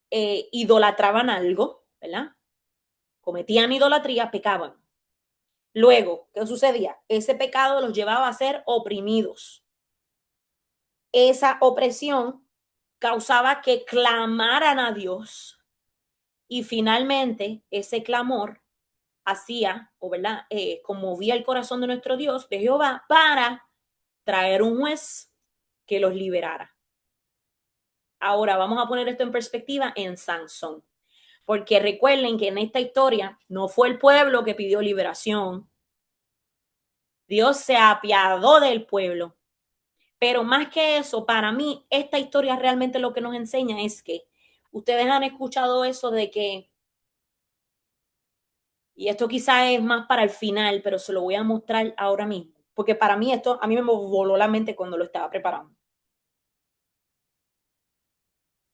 idolatraban algo, ¿verdad? Cometían idolatría, pecaban. Luego, ¿qué sucedía? Ese pecado los llevaba a ser oprimidos. Esa opresión causaba que clamaran a Dios y finalmente ese clamor hacía, o verdad, conmovía el corazón de nuestro Dios, de Jehová, para traer un juez que los liberara. Ahora vamos a poner esto en perspectiva en Sansón, porque recuerden que en esta historia no fue el pueblo que pidió liberación, Dios se apiadó del pueblo. Pero más que eso, para mí, esta historia realmente lo que nos enseña es que ustedes han escuchado eso de que, y esto quizá es más para el final, pero se lo voy a mostrar ahora mismo, porque para mí esto, a mí me voló la mente cuando lo estaba preparando.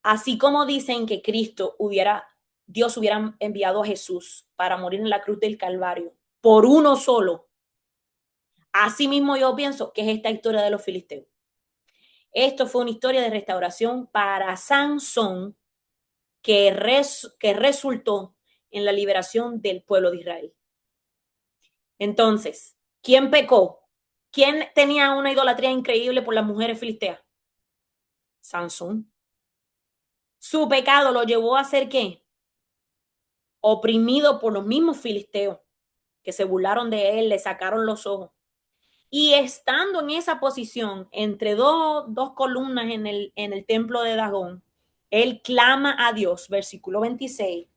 Así como dicen que Dios hubiera enviado a Jesús para morir en la cruz del Calvario por uno solo. Así mismo yo pienso que es esta historia de los filisteos. Esto fue una historia de restauración para Sansón que resultó en la liberación del pueblo de Israel. Entonces, ¿quién pecó? ¿Quién tenía una idolatría increíble por las mujeres filisteas? Sansón. Su pecado lo llevó a ser ¿qué? Oprimido por los mismos filisteos que se burlaron de él, le sacaron los ojos. Y estando en esa posición, entre dos columnas en el templo de Dagón, él clama a Dios, versículo 26,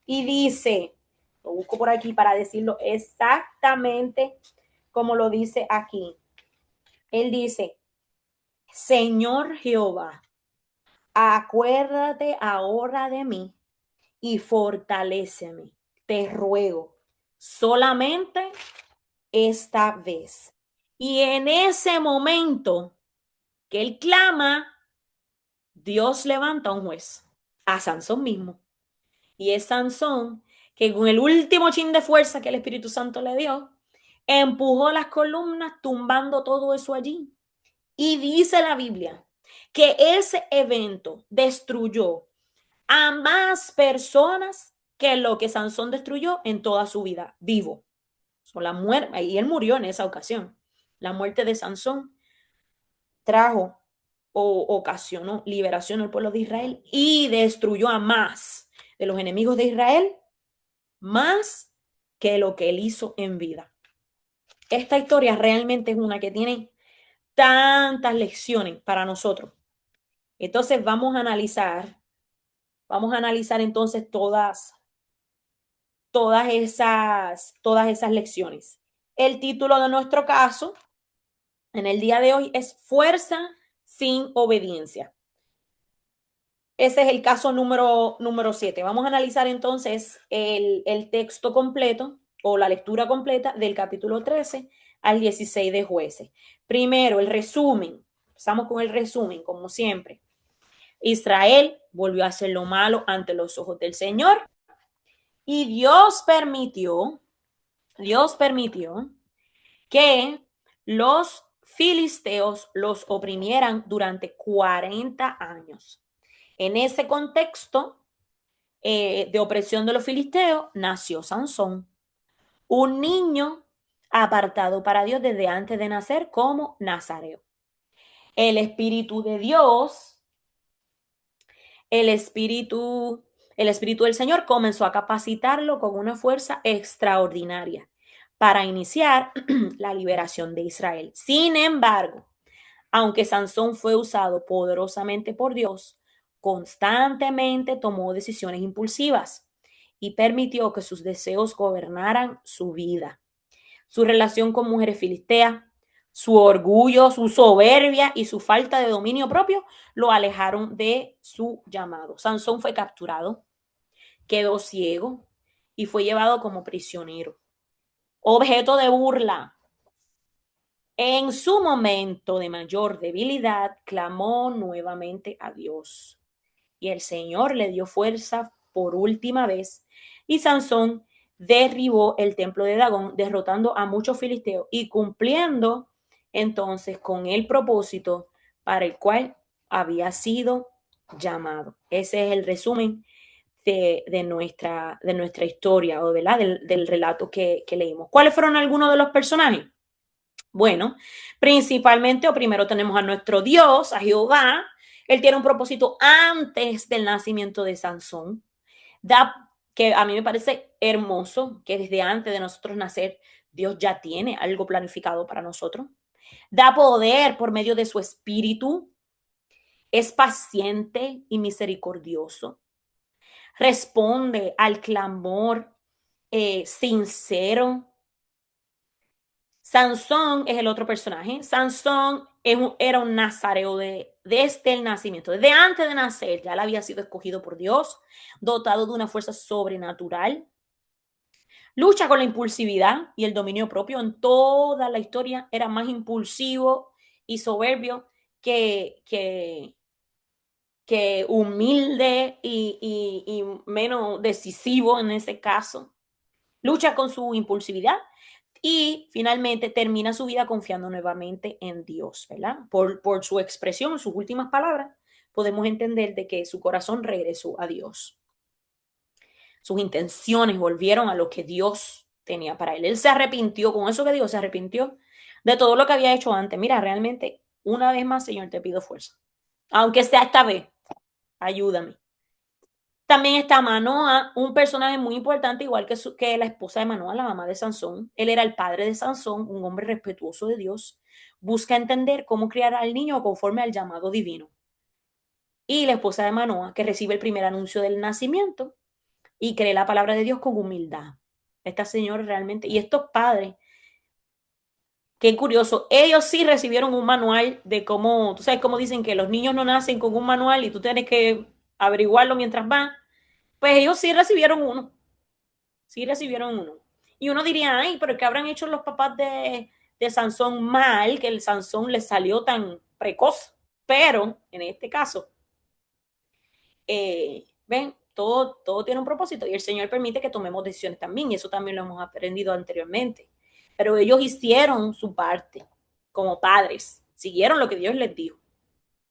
y dice, lo busco por aquí para decirlo exactamente como lo dice aquí. Él dice, Señor Jehová, acuérdate ahora de mí y fortaléceme, te ruego, solamente esta vez. Y en ese momento que él clama, Dios levanta a un juez, a Sansón mismo. Y es Sansón que con el último chin de fuerza que el Espíritu Santo le dio, empujó las columnas, tumbando todo eso allí. Y dice la Biblia que ese evento destruyó a más personas que lo que Sansón destruyó en toda su vida, vivo. La muerte, y él murió en esa ocasión. La muerte de Sansón trajo o ocasionó liberación al pueblo de Israel y destruyó a más de los enemigos de Israel, más que lo que él hizo en vida. Esta historia realmente es una que tiene tantas lecciones para nosotros. Entonces vamos a analizar entonces todas esas lecciones. El título de nuestro caso en el día de hoy es Fuerza sin obediencia. Ese es el caso número 7. Vamos a analizar entonces el texto completo o la lectura completa del capítulo 13 al 16 de Jueces. Primero, el resumen. Empezamos con el resumen, como siempre. Israel volvió a hacer lo malo ante los ojos del Señor y Dios permitió que los filisteos los oprimieran durante 40 años. En ese contexto de opresión de los filisteos nació Sansón, un niño apartado para Dios desde antes de nacer como nazareo. El Espíritu de Dios, el Espíritu del Señor comenzó a capacitarlo con una fuerza extraordinaria para iniciar la liberación de Israel. Sin embargo, aunque Sansón fue usado poderosamente por Dios, constantemente tomó decisiones impulsivas y permitió que sus deseos gobernaran su vida. Su relación con mujeres filisteas, su orgullo, su soberbia y su falta de dominio propio lo alejaron de su llamado. Sansón fue capturado, quedó ciego y fue llevado como prisionero, objeto de burla. En su momento de mayor debilidad, clamó nuevamente a Dios y el Señor le dio fuerza por última vez y Sansón derribó el templo de Dagón, derrotando a muchos filisteos y cumpliendo entonces con el propósito para el cual había sido llamado. Ese es el resumen de nuestra historia o del relato que leímos. ¿Cuáles fueron algunos de los personajes? Bueno, principalmente o primero tenemos a nuestro Dios, a Jehová. Él tiene un propósito antes del nacimiento de Sansón. Que a mí me parece hermoso que desde antes de nosotros nacer, Dios ya tiene algo planificado para nosotros. Da poder por medio de su espíritu. Es paciente y misericordioso. Responde al clamor sincero. Sansón es el otro personaje. Sansón era un nazareo desde el nacimiento, desde antes de nacer, ya él había sido escogido por Dios, dotado de una fuerza sobrenatural. Lucha con la impulsividad y el dominio propio. En toda la historia era más impulsivo y soberbio que humilde y menos decisivo en ese caso. Lucha con su impulsividad y finalmente termina su vida confiando nuevamente en Dios, ¿verdad? Por su expresión, sus últimas palabras, podemos entender de que su corazón regresó a Dios. Sus intenciones volvieron a lo que Dios tenía para él. Él se arrepintió, con eso que Dios se arrepintió de todo lo que había hecho antes. Mira, realmente, una vez más, Señor, te pido fuerza. Aunque sea esta vez, ayúdame. También está Manoa, un personaje muy importante, igual que la esposa de Manoa, la mamá de Sansón. Él era el padre de Sansón, un hombre respetuoso de Dios. Busca entender cómo criar al niño conforme al llamado divino. Y la esposa de Manoa, que recibe el primer anuncio del nacimiento y cree la palabra de Dios con humildad. Esta señora realmente, y estos padres, qué curioso, ellos sí recibieron un manual de cómo, tú sabes cómo dicen que los niños no nacen con un manual y tú tienes que averiguarlo mientras van. Pues ellos sí recibieron uno. Sí recibieron uno. Y uno diría, ay, pero ¿qué habrán hecho los papás de Sansón mal que el Sansón les salió tan precoz? Pero en este caso, ven, todo tiene un propósito y el Señor permite que tomemos decisiones también, y eso también lo hemos aprendido anteriormente. Pero ellos hicieron su parte como padres, siguieron lo que Dios les dijo,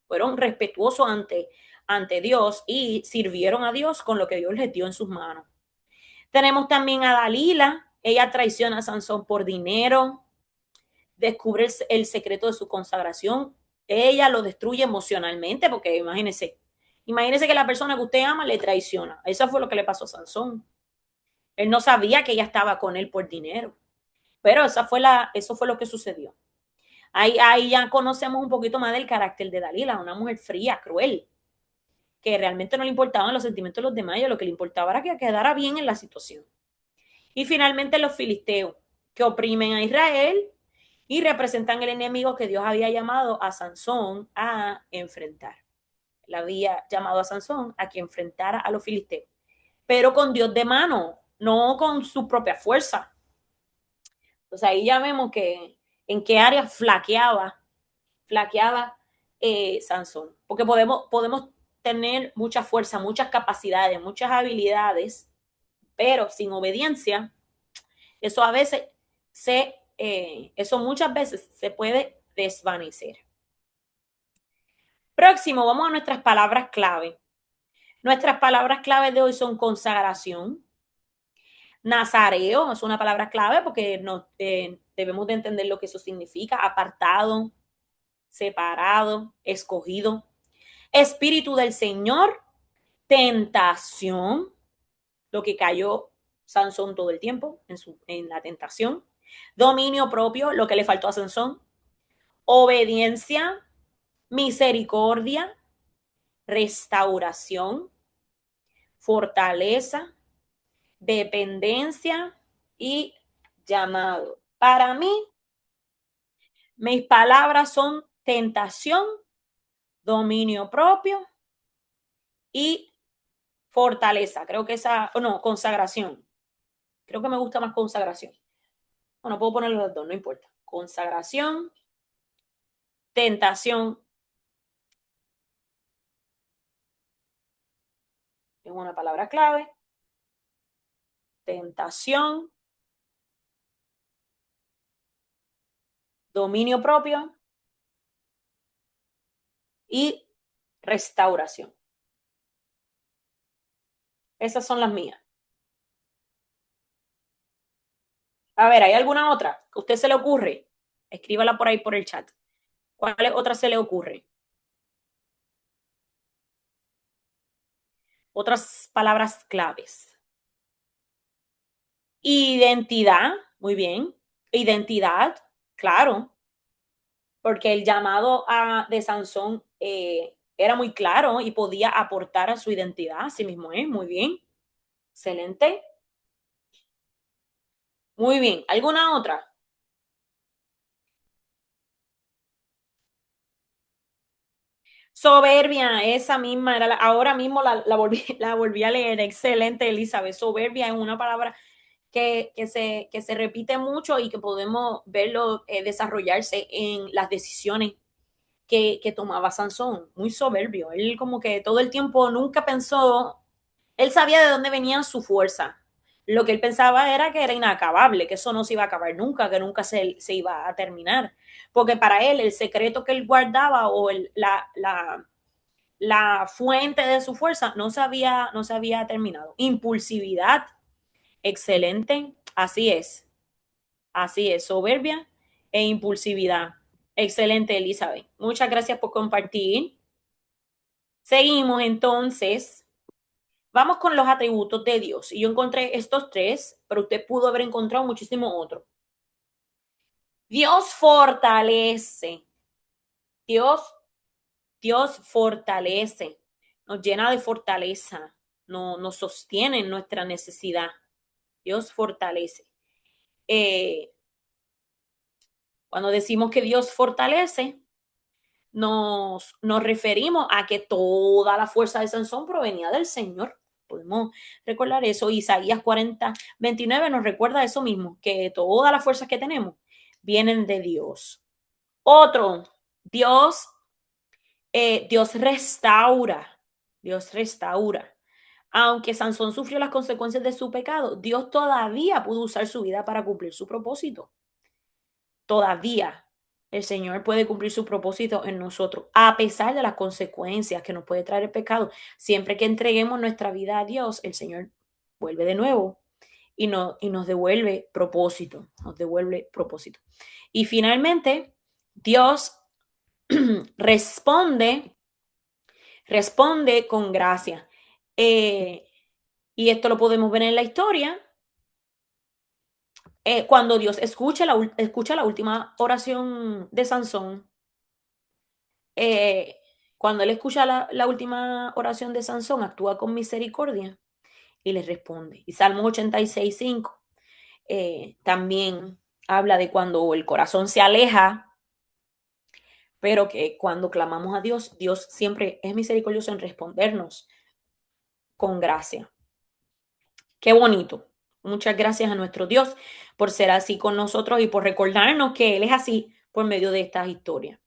fueron respetuosos ante Dios y sirvieron a Dios con lo que Dios les dio en sus manos. Tenemos también a Dalila. Ella traiciona a Sansón por dinero, descubre el secreto de su consagración. Ella lo destruye emocionalmente, porque imagínese que la persona que usted ama le traiciona. Eso fue lo que le pasó a Sansón. Él no sabía que ella estaba con él por dinero, pero eso fue lo que sucedió. Ahí ya conocemos un poquito más del carácter de Dalila, una mujer fría, cruel, que realmente no le importaban los sentimientos de los demás, y lo que le importaba era que quedara bien en la situación. Y finalmente los filisteos, que oprimen a Israel y representan el enemigo que Dios había llamado a Sansón a enfrentar. Él había llamado a Sansón a que enfrentara a los filisteos, pero con Dios de mano, no con su propia fuerza. Entonces ahí ya vemos que en qué área flaqueaba Sansón, porque podemos tener mucha fuerza, muchas capacidades, muchas habilidades, pero sin obediencia, eso a veces eso muchas veces se puede desvanecer. Próximo, vamos a nuestras palabras clave. Nuestras palabras clave de hoy son consagración. Nazareo es una palabra clave porque debemos de entender lo que eso significa. Apartado, separado, escogido. Espíritu del Señor, tentación, lo que cayó Sansón todo el tiempo en la tentación. Dominio propio, lo que le faltó a Sansón. Obediencia, misericordia, restauración, fortaleza, dependencia y llamado. Para mí, mis palabras son tentación, dominio propio y fortaleza. Creo que esa, o no, consagración. Creo que me gusta más consagración. Bueno, puedo poner los dos, no importa. Consagración, tentación. Es una palabra clave. Tentación, dominio propio y restauración. Esas son las mías. A ver, ¿hay alguna otra que a usted se le ocurre? Escríbala por ahí por el chat. ¿Cuál otra se le ocurre? Otras palabras claves. Identidad, muy bien. Identidad, claro, porque el llamado de Sansón era muy claro y podía aportar a su identidad, así mismo es, muy bien. Excelente. Muy bien. ¿Alguna otra? Soberbia, esa misma era ahora mismo la volví a leer. Excelente, Elizabeth. Soberbia es una palabra que se repite mucho y que podemos verlo desarrollarse en las decisiones que tomaba Sansón. Muy soberbio. Él como que todo el tiempo nunca pensó, él sabía de dónde venía su fuerza. Lo que él pensaba era que era inacabable, que eso no se iba a acabar nunca, que nunca se iba a terminar. Porque para él el secreto que él guardaba o la fuente de su fuerza no se había terminado. Impulsividad, excelente, así es, soberbia e impulsividad. Excelente, Elizabeth. Muchas gracias por compartir. Seguimos entonces. Vamos con los atributos de Dios. Y yo encontré estos tres, pero usted pudo haber encontrado muchísimo otro. Dios fortalece. Dios, Dios fortalece. Nos llena de fortaleza. Nos sostiene en nuestra necesidad. Dios fortalece. Eh, Cuando decimos que Dios fortalece, nos referimos a que toda la fuerza de Sansón provenía del Señor. Podemos recordar eso. Isaías 40:29 nos recuerda eso mismo, que todas las fuerzas que tenemos vienen de Dios. Otro, Dios, Dios restaura. Dios restaura. Aunque Sansón sufrió las consecuencias de su pecado, Dios todavía pudo usar su vida para cumplir su propósito. Todavía el Señor puede cumplir su propósito en nosotros, a pesar de las consecuencias que nos puede traer el pecado. Siempre que entreguemos nuestra vida a Dios, el Señor vuelve de nuevo y nos devuelve propósito, nos devuelve propósito. Y finalmente, Dios responde, responde con gracia. Y esto lo podemos ver en la historia. Cuando Dios escucha la última oración de Sansón, eh, cuando él escucha la última oración de Sansón, actúa con misericordia y le responde. Y Salmos 86:5 también habla de cuando el corazón se aleja, pero que cuando clamamos a Dios, Dios siempre es misericordioso en respondernos con gracia. Qué bonito. Muchas gracias a nuestro Dios por ser así con nosotros y por recordarnos que Él es así por medio de estas historias.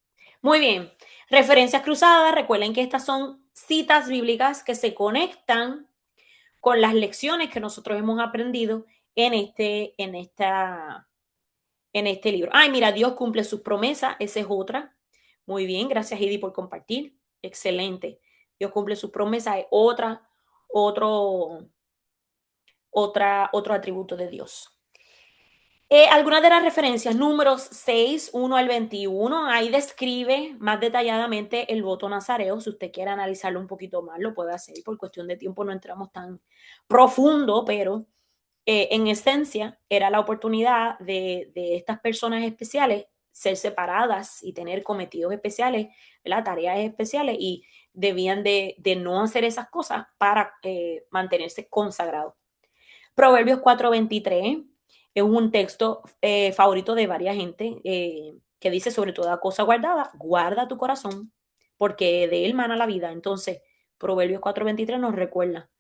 Muy bien. Referencias cruzadas. Recuerden que estas son citas bíblicas que se conectan con las lecciones que nosotros hemos aprendido en este libro. Ay, mira, Dios cumple sus promesas. Esa es otra. Muy bien. Gracias, Heidi, por compartir. Excelente. Dios cumple sus promesas. Es otro otro atributo de Dios. Algunas de las referencias, números 6:1 al 21, ahí describe más detalladamente el voto nazareo. Si usted quiere analizarlo un poquito más, lo puede hacer. Por cuestión de tiempo no entramos tan profundo, pero en esencia era la oportunidad de estas personas especiales ser separadas y tener cometidos especiales, ¿verdad? Tareas especiales, y debían de no hacer esas cosas para mantenerse consagrados. Proverbios 4:23 es un texto favorito de varias gente, que dice: sobre toda cosa guardada, guarda tu corazón, porque de él mana la vida. Entonces, Proverbios 4:23 nos recuerda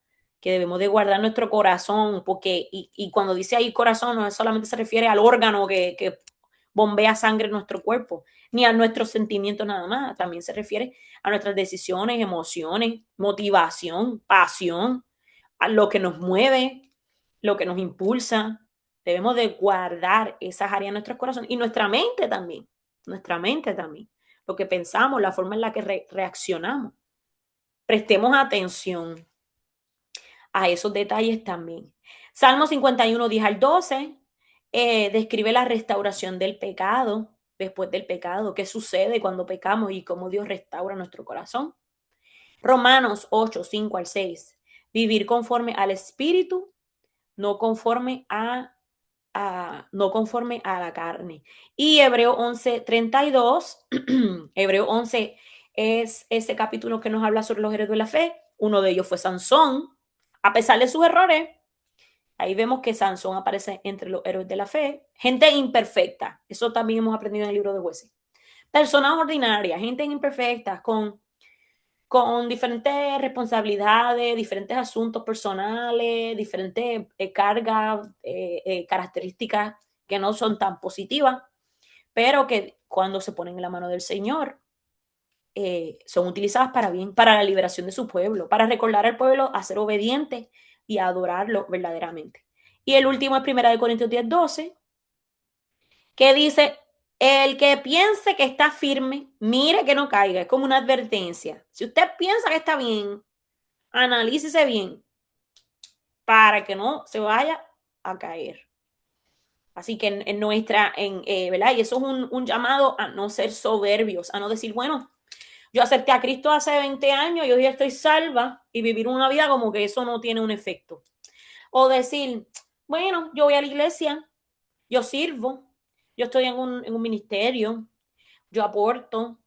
que debemos de guardar nuestro corazón, porque, y cuando dice ahí corazón, no solamente se refiere al órgano que bombea sangre en nuestro cuerpo, ni a nuestros sentimientos nada más, también se refiere a nuestras decisiones, emociones, motivación, pasión, a lo que nos mueve, lo que nos impulsa. Debemos de guardar esas áreas en nuestro corazón y nuestra mente también, lo que pensamos, la forma en la que reaccionamos. Prestemos atención a esos detalles también. Salmo 51, 10 al 12, describe la restauración del pecado, después del pecado, qué sucede cuando pecamos y cómo Dios restaura nuestro corazón. Romanos 8, 5 al 6, vivir conforme al Espíritu, no conforme no conforme a la carne. Y Hebreo 11:32, Hebreo 11 es ese capítulo que nos habla sobre los héroes de la fe. Uno de ellos fue Sansón. A pesar de sus errores, ahí vemos que Sansón aparece entre los héroes de la fe. Gente imperfecta, eso también hemos aprendido en el libro de Jueces. Personas ordinarias, gente imperfecta, con diferentes responsabilidades, diferentes asuntos personales, diferentes cargas, características que no son tan positivas, pero que cuando se ponen en la mano del Señor, son utilizadas para bien, para la liberación de su pueblo, para recordar al pueblo a ser obediente y a adorarlo verdaderamente. Y el último es 1 Corintios 10:12, que dice: el que piense que está firme, mire que no caiga. Es como una advertencia. Si usted piensa que está bien, analícese bien para que no se vaya a caer. Así que en nuestra, ¿verdad? Y eso es un llamado a no ser soberbios, a no decir, bueno, yo acepté a Cristo hace 20 años y hoy estoy salva, y vivir una vida como que eso no tiene un efecto. O decir, bueno, yo voy a la iglesia, yo sirvo, yo estoy en un ministerio, yo aporto,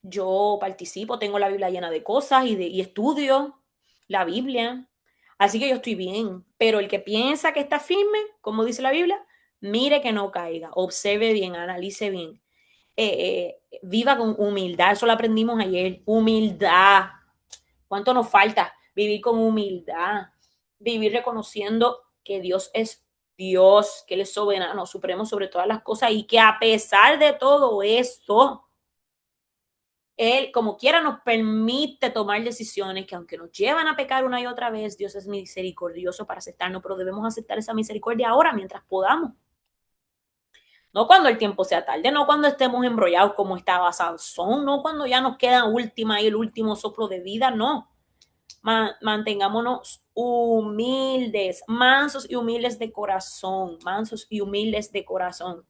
yo participo, tengo la Biblia llena de cosas y estudio la Biblia, así que yo estoy bien. Pero el que piensa que está firme, como dice la Biblia, mire que no caiga, observe bien, analice bien, viva con humildad. Eso lo aprendimos ayer, humildad. ¿Cuánto nos falta? Vivir con humildad, vivir reconociendo que Dios es Dios, que Él es soberano, supremo sobre todas las cosas, y que a pesar de todo esto, Él, como quiera, nos permite tomar decisiones que, aunque nos llevan a pecar una y otra vez, Dios es misericordioso para aceptarnos, pero debemos aceptar esa misericordia ahora, mientras podamos. No cuando el tiempo sea tarde, no cuando estemos embrollados como estaba Sansón, no cuando ya nos queda última y el último soplo de vida, no. Mantengámonos humildes, mansos y humildes de corazón, mansos y humildes de corazón.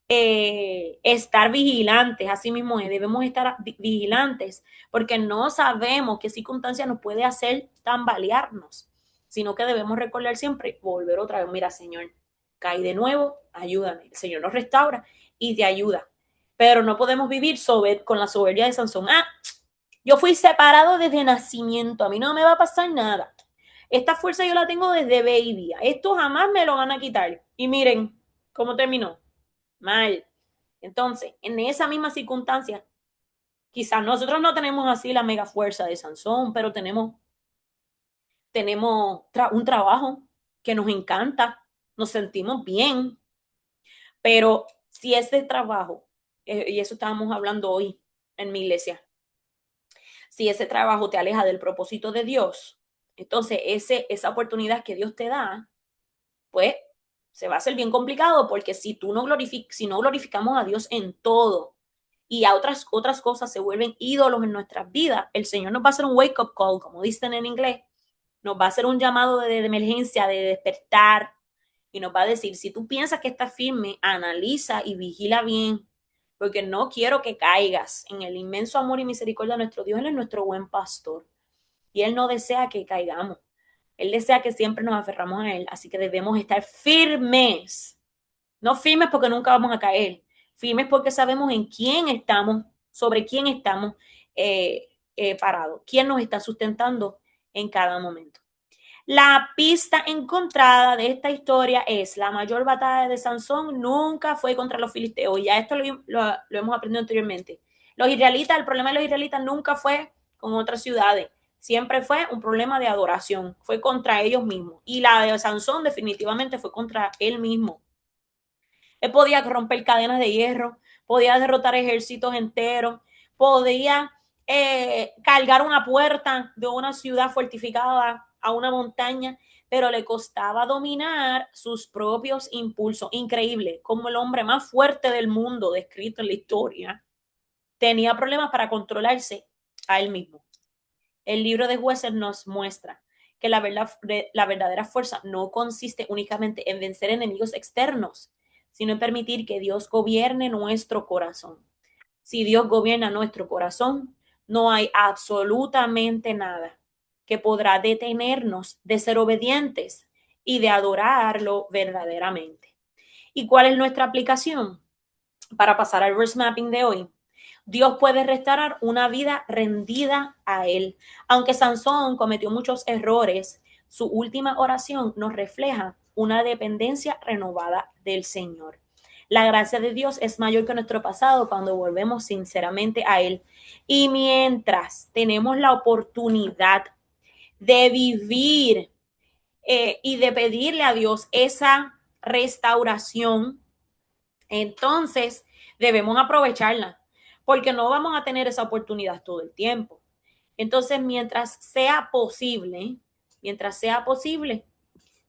Estar vigilantes, así mismo debemos estar vigilantes, porque no sabemos qué circunstancia nos puede hacer tambalearnos, sino que debemos recordar siempre, volver otra vez, mira, Señor, caí de nuevo, ayúdame. El Señor nos restaura y te ayuda, pero no podemos vivir con la soberbia de Sansón. Yo fui separado desde nacimiento, a mí no me va a pasar nada. Esta fuerza yo la tengo desde baby, esto jamás me lo van a quitar. Y miren cómo terminó, mal. Entonces, en esa misma circunstancia, quizás nosotros no tenemos así la mega fuerza de Sansón, pero tenemos un trabajo que nos encanta, nos sentimos bien, pero si ese trabajo, y eso estábamos hablando hoy en mi iglesia, si ese trabajo te aleja del propósito de Dios, entonces esa oportunidad que Dios te da, pues se va a hacer bien complicado, porque si no glorificamos a Dios en todo y a otras cosas se vuelven ídolos en nuestras vidas, el Señor nos va a hacer un wake up call, como dicen en inglés, nos va a hacer un llamado de emergencia, de despertar, y nos va a decir: si tú piensas que estás firme, analiza y vigila bien, porque no quiero que caigas en el inmenso amor y misericordia de nuestro Dios. Él es nuestro buen pastor y Él no desea que caigamos. Él desea que siempre nos aferramos a Él, así que debemos estar firmes. No firmes porque nunca vamos a caer, Firmes porque sabemos en quién estamos, sobre quién estamos parados, quién nos está sustentando en cada momento. La pista encontrada de esta historia es la mayor batalla de Sansón nunca fue contra los filisteos. Ya esto lo hemos aprendido anteriormente. Los israelitas, el problema de los israelitas nunca fue con otras ciudades. Siempre fue un problema de adoración. Fue contra ellos mismos. Y la de Sansón definitivamente fue contra él mismo. Él podía romper cadenas de hierro, podía derrotar ejércitos enteros, podía cargar una puerta de una ciudad fortificada a una montaña, pero le costaba dominar sus propios impulsos. Increíble, como el hombre más fuerte del mundo descrito en la historia tenía problemas para controlarse a él mismo. El libro de Jueces nos muestra que la verdadera fuerza no consiste únicamente en vencer enemigos externos, sino en permitir que Dios gobierne nuestro corazón. Si Dios gobierna nuestro corazón, no hay absolutamente nada que podrá detenernos de ser obedientes y de adorarlo verdaderamente. ¿Y cuál es nuestra aplicación? Para pasar al verse mapping de hoy. Dios puede restaurar una vida rendida a Él. Aunque Sansón cometió muchos errores, su última oración nos refleja una dependencia renovada del Señor. La gracia de Dios es mayor que nuestro pasado cuando volvemos sinceramente a Él. Y mientras tenemos la oportunidad de vivir y de pedirle a Dios esa restauración, entonces debemos aprovecharla, porque no vamos a tener esa oportunidad todo el tiempo. Entonces, mientras sea posible,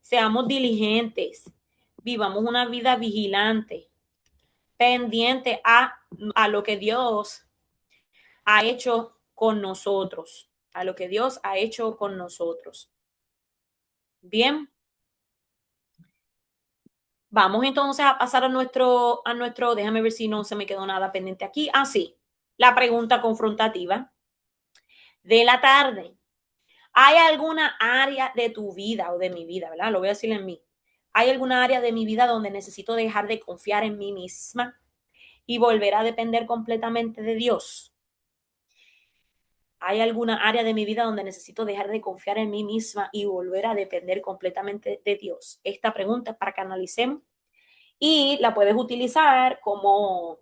seamos diligentes, vivamos una vida vigilante, pendiente a lo que Dios ha hecho con nosotros, a lo que Dios ha hecho con nosotros. Bien, vamos entonces a pasar déjame ver si no se me quedó nada pendiente aquí. Ah, sí, la pregunta confrontativa de la tarde. ¿Hay alguna área de tu vida o de mi vida, verdad? Lo voy a decir en mí. ¿Hay alguna área de mi vida donde necesito dejar de confiar en mí misma y volver a depender completamente de Dios? ¿Hay alguna área de mi vida donde necesito dejar de confiar en mí misma y volver a depender completamente de Dios? Esta pregunta es para que analicemos y la puedes utilizar como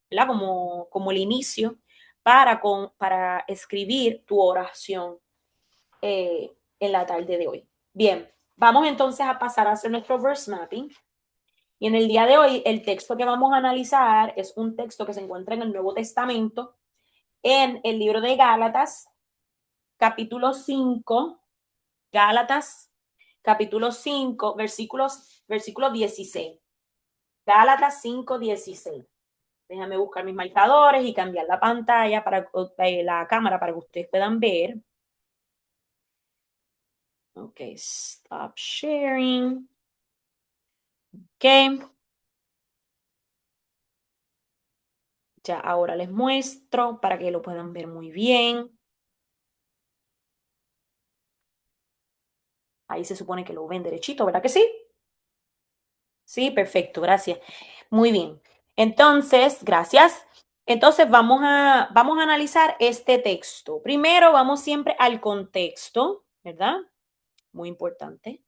el inicio para escribir tu oración en la tarde de hoy. Bien, vamos entonces a pasar a hacer nuestro verse mapping. Y en el día de hoy, el texto que vamos a analizar es un texto que se encuentra en el Nuevo Testamento, en el libro de Gálatas, capítulo 5, Gálatas, capítulo 5, versículo 16. Gálatas 5, 16. Déjame buscar mis marcadores y cambiar la pantalla la cámara para que ustedes puedan ver. Ok, stop sharing. Ok. Ya ahora les muestro para que lo puedan ver muy bien. Ahí se supone que lo ven derechito, ¿verdad que sí? Sí, perfecto, gracias. Muy bien. Entonces, gracias. Entonces vamos a analizar este texto. Primero vamos siempre al contexto, ¿verdad? Muy importante.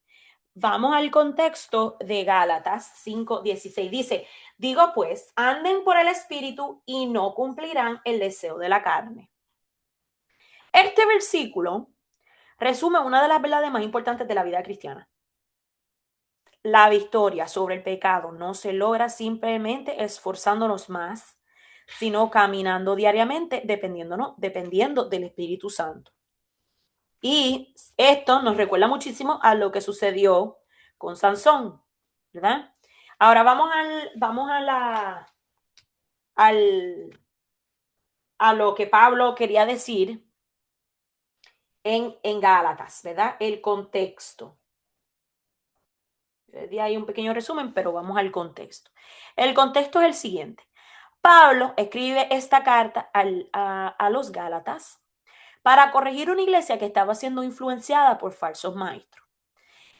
Vamos al contexto de Gálatas 5:16. Dice, digo pues, anden por el Espíritu y no cumplirán el deseo de la carne. Este versículo resume una de las verdades más importantes de la vida cristiana. La victoria sobre el pecado no se logra simplemente esforzándonos más, sino caminando diariamente dependiendo del Espíritu Santo. Y esto nos recuerda muchísimo a lo que sucedió con Sansón, ¿verdad? Ahora a lo que Pablo quería decir en Gálatas, ¿verdad? El contexto. Di ahí un pequeño resumen, pero vamos al contexto. El contexto es el siguiente. Pablo escribe esta carta a los Gálatas para corregir una iglesia que estaba siendo influenciada por falsos maestros.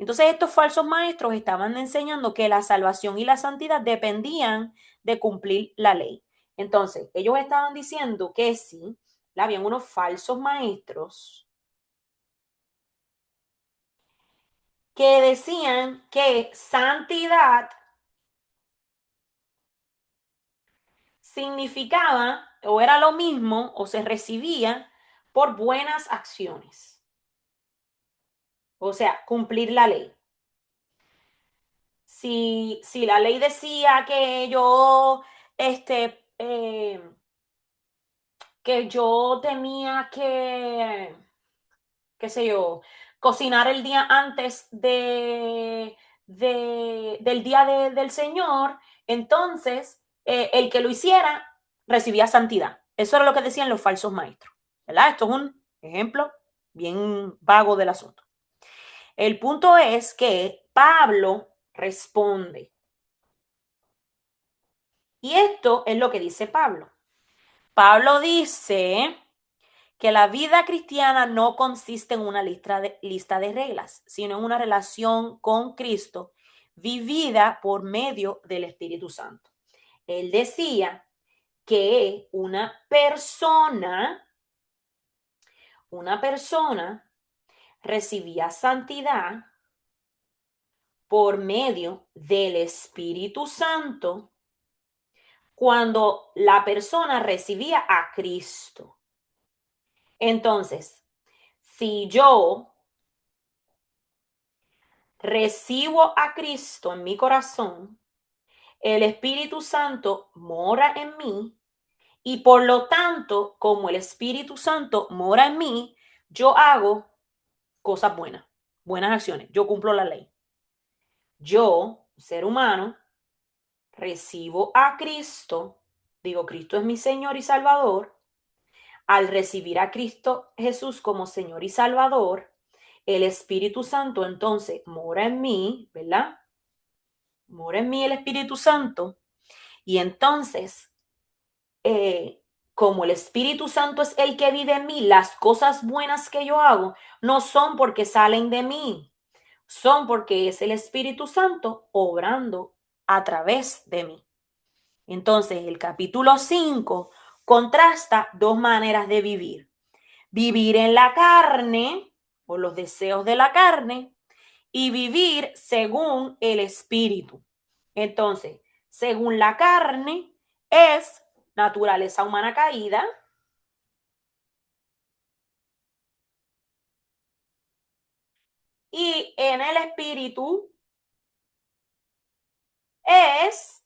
Entonces estos falsos maestros estaban enseñando que la salvación y la santidad dependían de cumplir la ley. Entonces ellos estaban diciendo que sí, habían unos falsos maestros que decían que santidad significaba o era lo mismo o se recibía por buenas acciones. O sea, cumplir la ley. Si la ley decía que yo tenía que, qué sé yo, cocinar el día antes del día del Señor, entonces el que lo hiciera recibía santidad. Eso era lo que decían los falsos maestros, ¿verdad? Esto es un ejemplo bien vago del asunto. El punto es que Pablo responde. Y esto es lo que dice Pablo. Pablo dice que la vida cristiana no consiste en una lista de reglas, sino en una relación con Cristo vivida por medio del Espíritu Santo. Él decía que una persona recibía santidad por medio del Espíritu Santo cuando la persona recibía a Cristo. Entonces, si yo recibo a Cristo en mi corazón, el Espíritu Santo mora en mí y por lo tanto, como el Espíritu Santo mora en mí, yo hago cosas buenas, buenas acciones, yo cumplo la ley. Yo, ser humano, recibo a Cristo, digo, Cristo es mi Señor y Salvador. Al recibir a Cristo Jesús como Señor y Salvador, el Espíritu Santo entonces mora en mí, ¿verdad? Mora en mí el Espíritu Santo y entonces, como el Espíritu Santo es el que vive en mí, las cosas buenas que yo hago no son porque salen de mí, son porque es el Espíritu Santo obrando a través de mí. Entonces, el capítulo 5 contrasta dos maneras de vivir. Vivir en la carne, o los deseos de la carne, y vivir según el Espíritu. Entonces, según la carne es naturaleza humana caída, y en el Espíritu es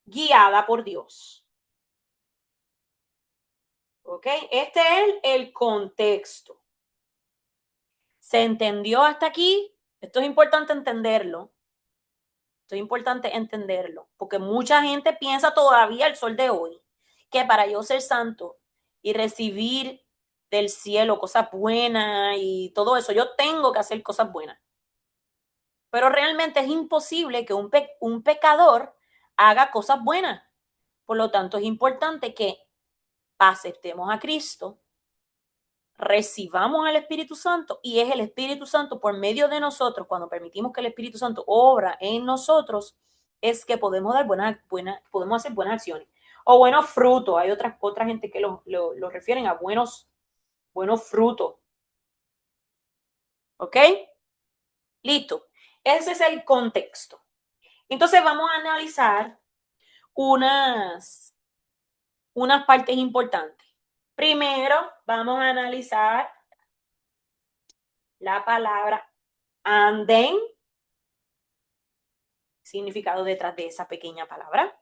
guiada por Dios. ¿Ok? Este es el contexto. ¿Se entendió hasta aquí? Esto es importante entenderlo. Esto es importante entenderlo, porque mucha gente piensa todavía el sol de hoy, que para yo ser santo y recibir del cielo cosas buenas y todo eso, yo tengo que hacer cosas buenas. Pero realmente es imposible que un pecador haga cosas buenas. Por lo tanto, es importante que aceptemos a Cristo, recibamos al Espíritu Santo y es el Espíritu Santo por medio de nosotros, cuando permitimos que el Espíritu Santo obra en nosotros, es que podemos dar podemos hacer buenas acciones o buenos frutos. Hay otra gente que lo refieren a buenos frutos. ¿Ok? Listo. Ese es el contexto. Entonces vamos a analizar unas partes importantes. Primero, vamos a analizar la palabra anden, significado detrás de esa pequeña palabra.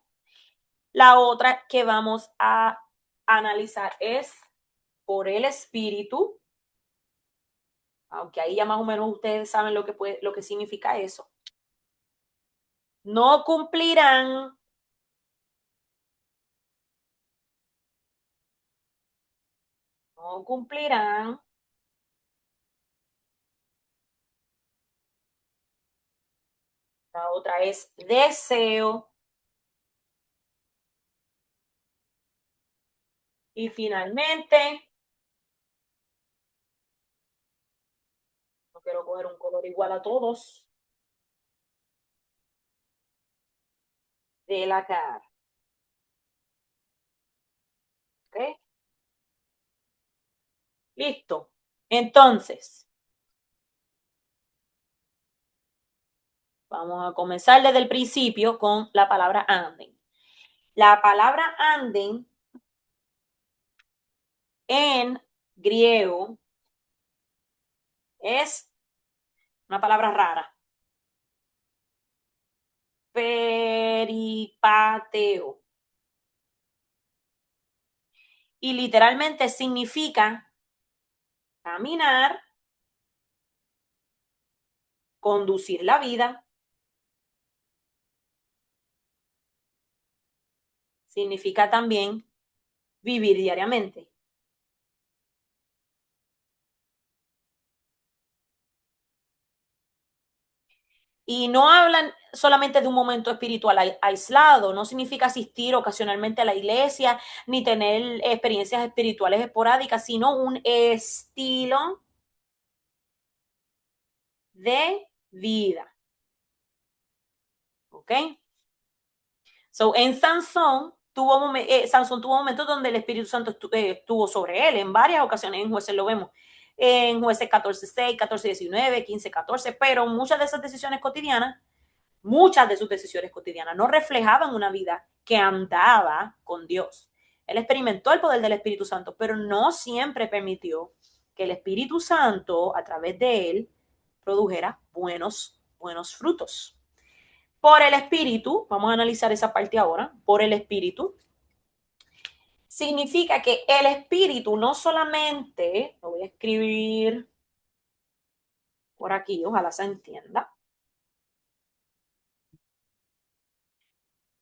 La otra que vamos a analizar es por el espíritu, aunque ahí ya más o menos ustedes saben lo que significa eso. No cumplirán, no cumplirán. La otra es deseo. Y finalmente, quiero coger un color igual a todos de la cara. ¿Ok? Listo. Entonces, vamos a comenzar desde el principio con la palabra anden. La palabra anden en griego es una palabra rara. Peripateo. Y literalmente significa caminar, conducir la vida, significa también vivir diariamente. Y no hablan solamente de un momento espiritual aislado, no significa asistir ocasionalmente a la iglesia ni tener experiencias espirituales esporádicas, sino un estilo de vida. ¿Ok? So, en Sansón tuvo momentos donde el Espíritu Santo estuvo sobre él, en varias ocasiones, en Jueces lo vemos, en Jueces 14:6, 14:19, 15:14, pero muchas de sus decisiones cotidianas no reflejaban una vida que andaba con Dios. Él experimentó el poder del Espíritu Santo, pero no siempre permitió que el Espíritu Santo, a través de él, produjera buenos frutos. Por el Espíritu, vamos a analizar esa parte ahora, por el Espíritu, significa que el Espíritu no solamente, lo voy a escribir por aquí, ojalá se entienda,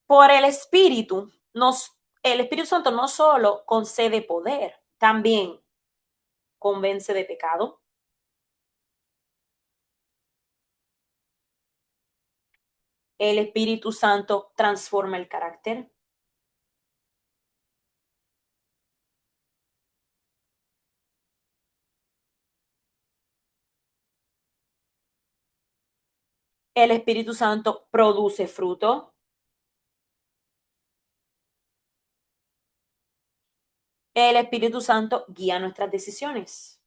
por el Espíritu Santo no solo concede poder, también convence de pecado. El Espíritu Santo transforma el carácter. El Espíritu Santo produce fruto. El Espíritu Santo guía nuestras decisiones.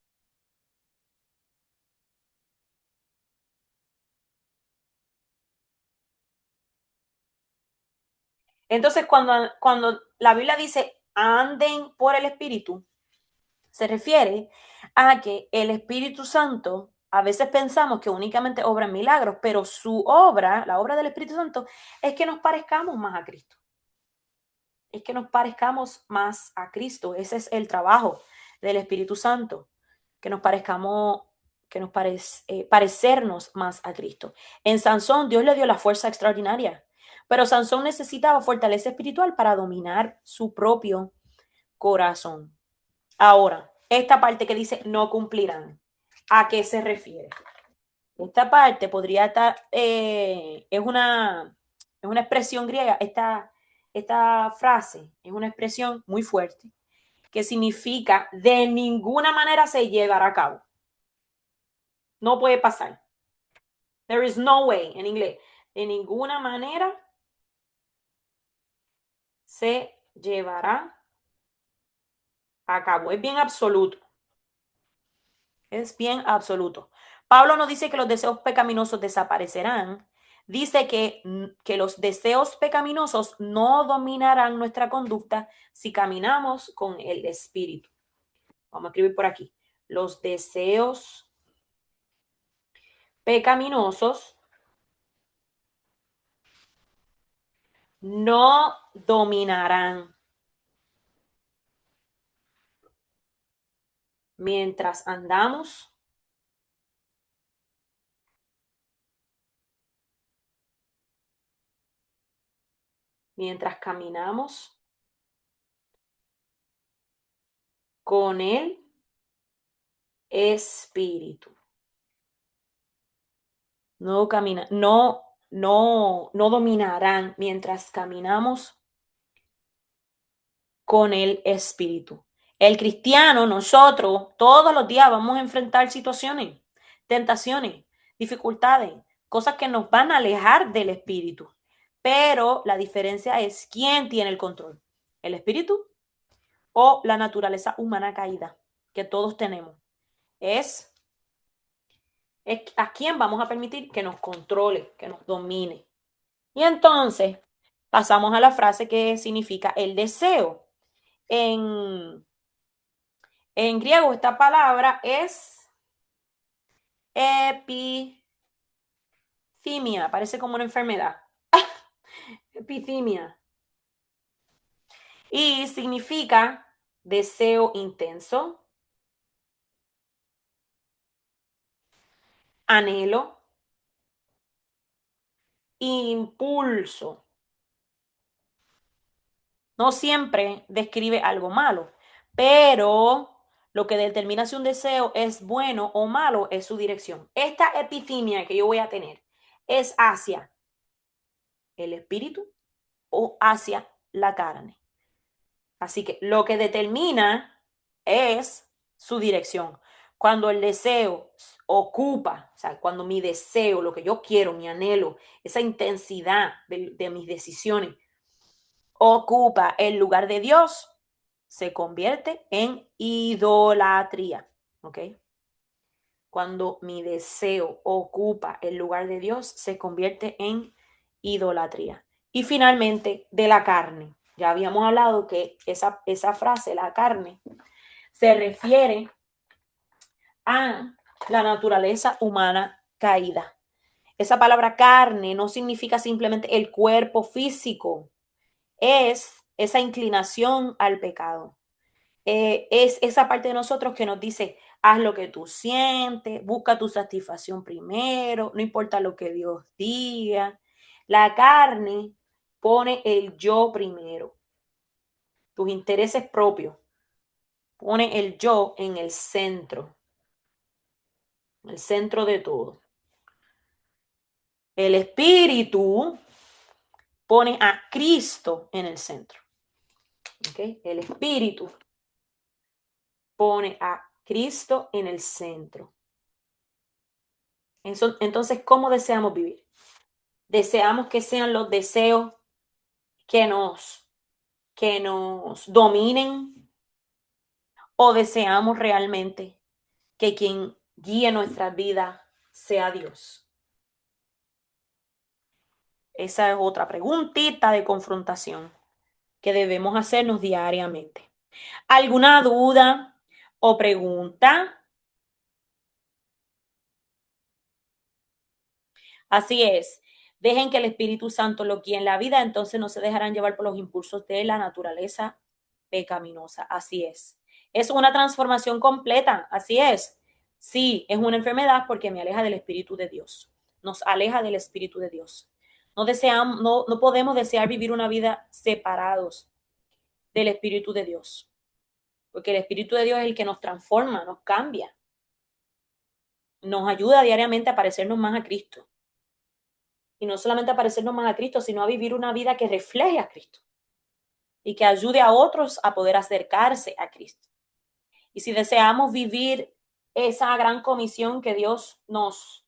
Entonces, cuando la Biblia dice anden por el Espíritu, se refiere a que el Espíritu Santo, a veces pensamos que únicamente obra en milagros, pero su obra, la obra del Espíritu Santo, es que nos parezcamos más a Cristo. Es que nos parezcamos más a Cristo. Ese es el trabajo del Espíritu Santo, que nos parezcamos, parecernos más a Cristo. En Sansón, Dios le dio la fuerza extraordinaria, pero Sansón necesitaba fortaleza espiritual para dominar su propio corazón. Ahora, esta parte que dice no cumplirán, ¿a qué se refiere? Esta parte podría estar, es una expresión griega, esta frase es una expresión muy fuerte que significa de ninguna manera se llevará a cabo. No puede pasar. There is no way en inglés. De ninguna manera se llevará a cabo. Es bien absoluto. Es bien absoluto. Pablo no dice que los deseos pecaminosos desaparecerán. Dice que los deseos pecaminosos no dominarán nuestra conducta si caminamos con el Espíritu. Vamos a escribir por aquí. Los deseos pecaminosos no dominarán mientras andamos mientras caminamos con el Espíritu. No dominarán mientras caminamos con el Espíritu. El cristiano, nosotros, todos los días vamos a enfrentar situaciones. tentaciones, dificultades, cosas que nos van a alejar del espíritu. Pero la diferencia es quién tiene el control, el espíritu o la naturaleza humana caída que todos tenemos. Es, es a quién vamos a permitir que nos controle, que nos domine. Y entonces pasamos a la frase que significa el deseo. En, en griego esta palabra es epithymia, parece como una enfermedad. Epithymia. Y significa deseo intenso, anhelo, impulso. No siempre describe algo malo, pero lo que determina si un deseo es bueno o malo es su dirección. Esta epithymia que yo voy a tener es hacia el espíritu o hacia la carne. Así que lo que determina es su dirección. Cuando el deseo ocupa, o sea, cuando mi deseo, lo que yo quiero, mi anhelo, esa intensidad de mis decisiones, ocupa el lugar de Dios, se convierte en idolatría. ¿Ok? Cuando mi deseo ocupa el lugar de Dios, se convierte en idolatría. Y finalmente, de la carne. Ya habíamos hablado que esa frase, la carne, se refiere a la naturaleza humana caída. Esa palabra carne no significa simplemente el cuerpo físico, es esa inclinación al pecado. Es esa parte de nosotros que nos dice, haz lo que tú sientes, busca tu satisfacción primero, no importa lo que Dios diga. La carne pone el yo primero, tus intereses propios, pone el yo en el centro de todo. El espíritu pone a Cristo en el centro. ¿Okay? El espíritu pone a Cristo en el centro. Entonces, ¿cómo deseamos vivir? ¿Deseamos que sean los deseos que nos dominen? ¿O deseamos realmente que quien guíe nuestra vida sea Dios? Esa es otra preguntita de confrontación que debemos hacernos diariamente. ¿Alguna duda o pregunta? Así es. Dejen que el Espíritu Santo lo guíe en la vida, entonces no se dejarán llevar por los impulsos de la naturaleza pecaminosa. Así es. Es una transformación completa. Así es. Sí, es una enfermedad porque me aleja del Espíritu de Dios. Nos aleja del Espíritu de Dios. No podemos desear vivir una vida separados del Espíritu de Dios. Porque el Espíritu de Dios es el que nos transforma, nos cambia, nos ayuda diariamente a parecernos más a Cristo. Y no solamente a parecernos más a Cristo, sino a vivir una vida que refleje a Cristo y que ayude a otros a poder acercarse a Cristo. Y si deseamos vivir esa gran comisión que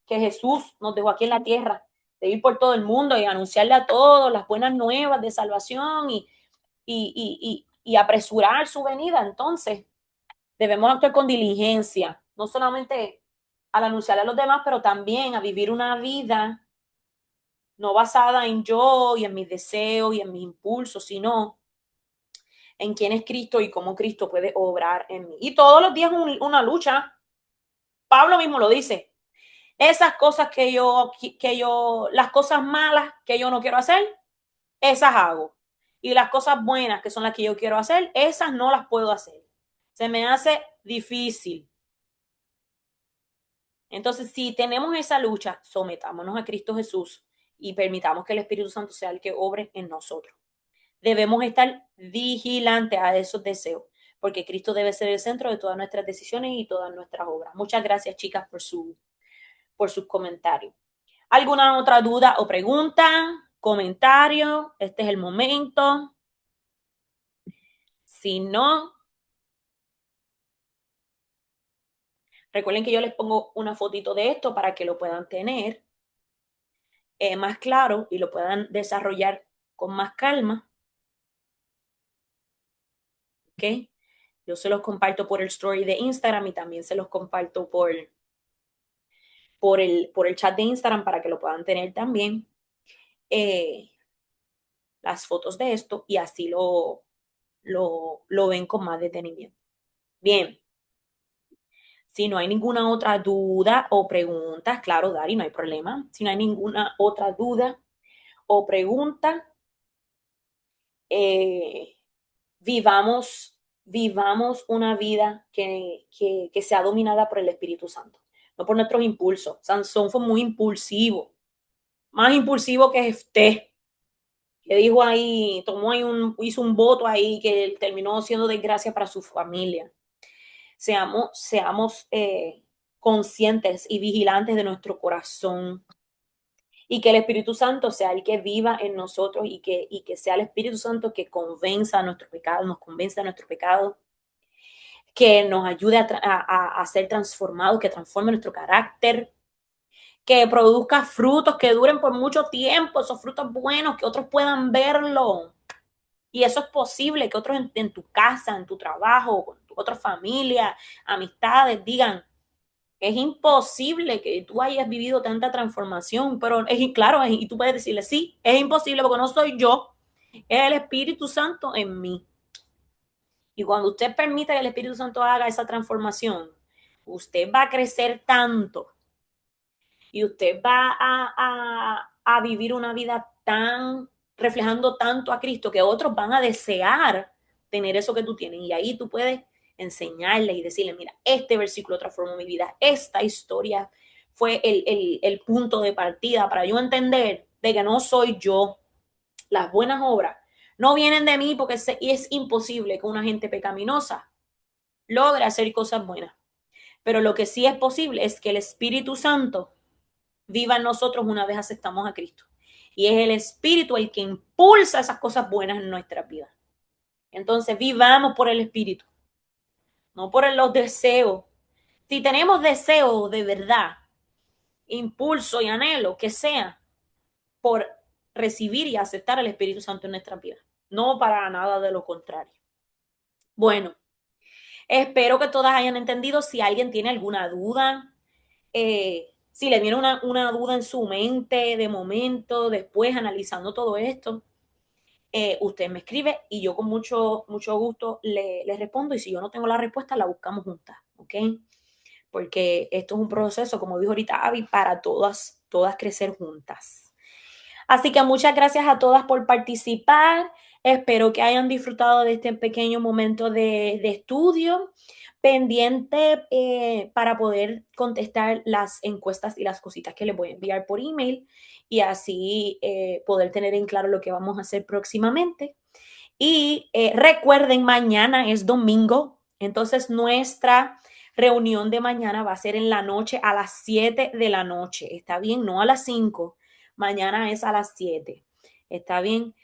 Jesús nos dejó aquí en la tierra, de ir por todo el mundo y anunciarle a todos las buenas nuevas de salvación y apresurar su venida, entonces debemos actuar con diligencia, no solamente al anunciarle a los demás, pero también a vivir una vida no basada en yo y en mis deseos y en mis impulsos, sino en quién es Cristo y cómo Cristo puede obrar en mí. Y todos los días una lucha. Pablo mismo lo dice. Esas cosas las cosas malas que yo no quiero hacer, esas hago. Y las cosas buenas, que son las que yo quiero hacer, esas no las puedo hacer. Se me hace difícil. Entonces, si tenemos esa lucha, sometámonos a Cristo Jesús y permitamos que el Espíritu Santo sea el que obre en nosotros. Debemos estar vigilantes a esos deseos, porque Cristo debe ser el centro de todas nuestras decisiones y todas nuestras obras. Muchas gracias, chicas, por sus comentarios. ¿Alguna otra duda o pregunta? Comentario. Este es el momento. Si no, Recuerden que yo les pongo una fotito de esto para que lo puedan tener más claro y lo puedan desarrollar con más calma, ¿ok? Yo se los comparto por el story de Instagram y también se los comparto por el chat de Instagram para que lo puedan tener también eh, las fotos de esto y así lo ven con más detenimiento. Bien, si no hay ninguna otra duda o pregunta, claro, Dari, no hay problema. Si no hay ninguna otra duda o pregunta, eh, vivamos una vida que sea dominada por el Espíritu Santo, no por nuestros impulsos. Sansón fue muy impulsivo, más impulsivo que usted, que dijo ahí, hizo un voto ahí que terminó siendo desgracia para su familia. Seamos conscientes y vigilantes de nuestro corazón y que el Espíritu Santo sea el que viva en nosotros y que sea el Espíritu Santo que convenza a nuestro pecado, nos convenza a nuestro pecado, que nos ayude a ser transformados, que transforme nuestro carácter, que produzca frutos que duren por mucho tiempo, esos frutos buenos, que otros puedan verlo. Y eso es posible, que otros en tu casa, en tu trabajo, con tu otra familia, amistades, digan, es imposible que tú hayas vivido tanta transformación, pero claro, y tú puedes decirle, sí, es imposible porque no soy yo, es el Espíritu Santo en mí. Y cuando usted permite que el Espíritu Santo haga esa transformación, usted va a crecer tanto y usted va a vivir una vida tan, reflejando tanto a Cristo que otros van a desear tener eso que tú tienes. Y ahí tú puedes enseñarles y decirle, mira, este versículo transformó mi vida, esta historia fue el punto de partida para yo entender de que no soy yo, las buenas obras no vienen de mí porque es imposible que una gente pecaminosa logre hacer cosas buenas. Pero lo que sí es posible es que el Espíritu Santo viva en nosotros una vez aceptamos a Cristo. Y es el Espíritu el que impulsa esas cosas buenas en nuestra vida. Entonces vivamos por el Espíritu, no por los deseos. Si tenemos deseo de verdad, impulso y anhelo, que sea por recibir y aceptar al Espíritu Santo en nuestra vida, no para nada de lo contrario. Bueno, espero que todas hayan entendido. Si alguien tiene alguna duda, si le viene una duda en su mente de momento, después analizando todo esto, usted me escribe y yo con mucho gusto le respondo y si yo no tengo la respuesta la buscamos juntas, ¿ok? Porque esto es un proceso, como dijo ahorita Avi, para todas crecer juntas. Así que muchas gracias a todas por participar. Espero que hayan disfrutado de este pequeño momento de estudio pendiente para poder contestar las encuestas y las cositas que les voy a enviar por email y así poder tener en claro lo que vamos a hacer próximamente. Y recuerden, mañana es domingo, entonces nuestra reunión de mañana va a ser en la noche a las 7 de la noche. ¿Está bien? No a las 5. Mañana es a las 7. ¿Está bien?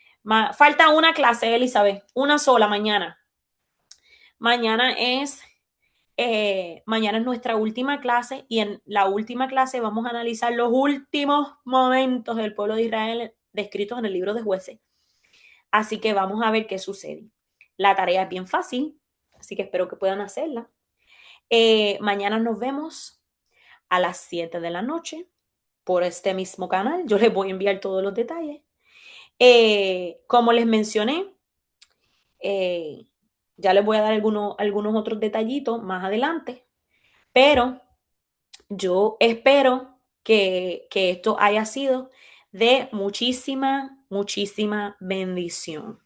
Falta una clase, Elizabeth. Una sola mañana. Mañana mañana es nuestra última clase y en la última clase vamos a analizar los últimos momentos del pueblo de Israel descritos en el libro de Jueces. Así que vamos a ver qué sucede. La tarea es bien fácil, así que espero que puedan hacerla. Mañana nos vemos a las 7 de la noche por este mismo canal. Yo les voy a enviar todos los detalles. Como les mencioné, eh, ya les voy a dar algunos otros detallitos más adelante, pero yo espero que esto haya sido de muchísima bendición.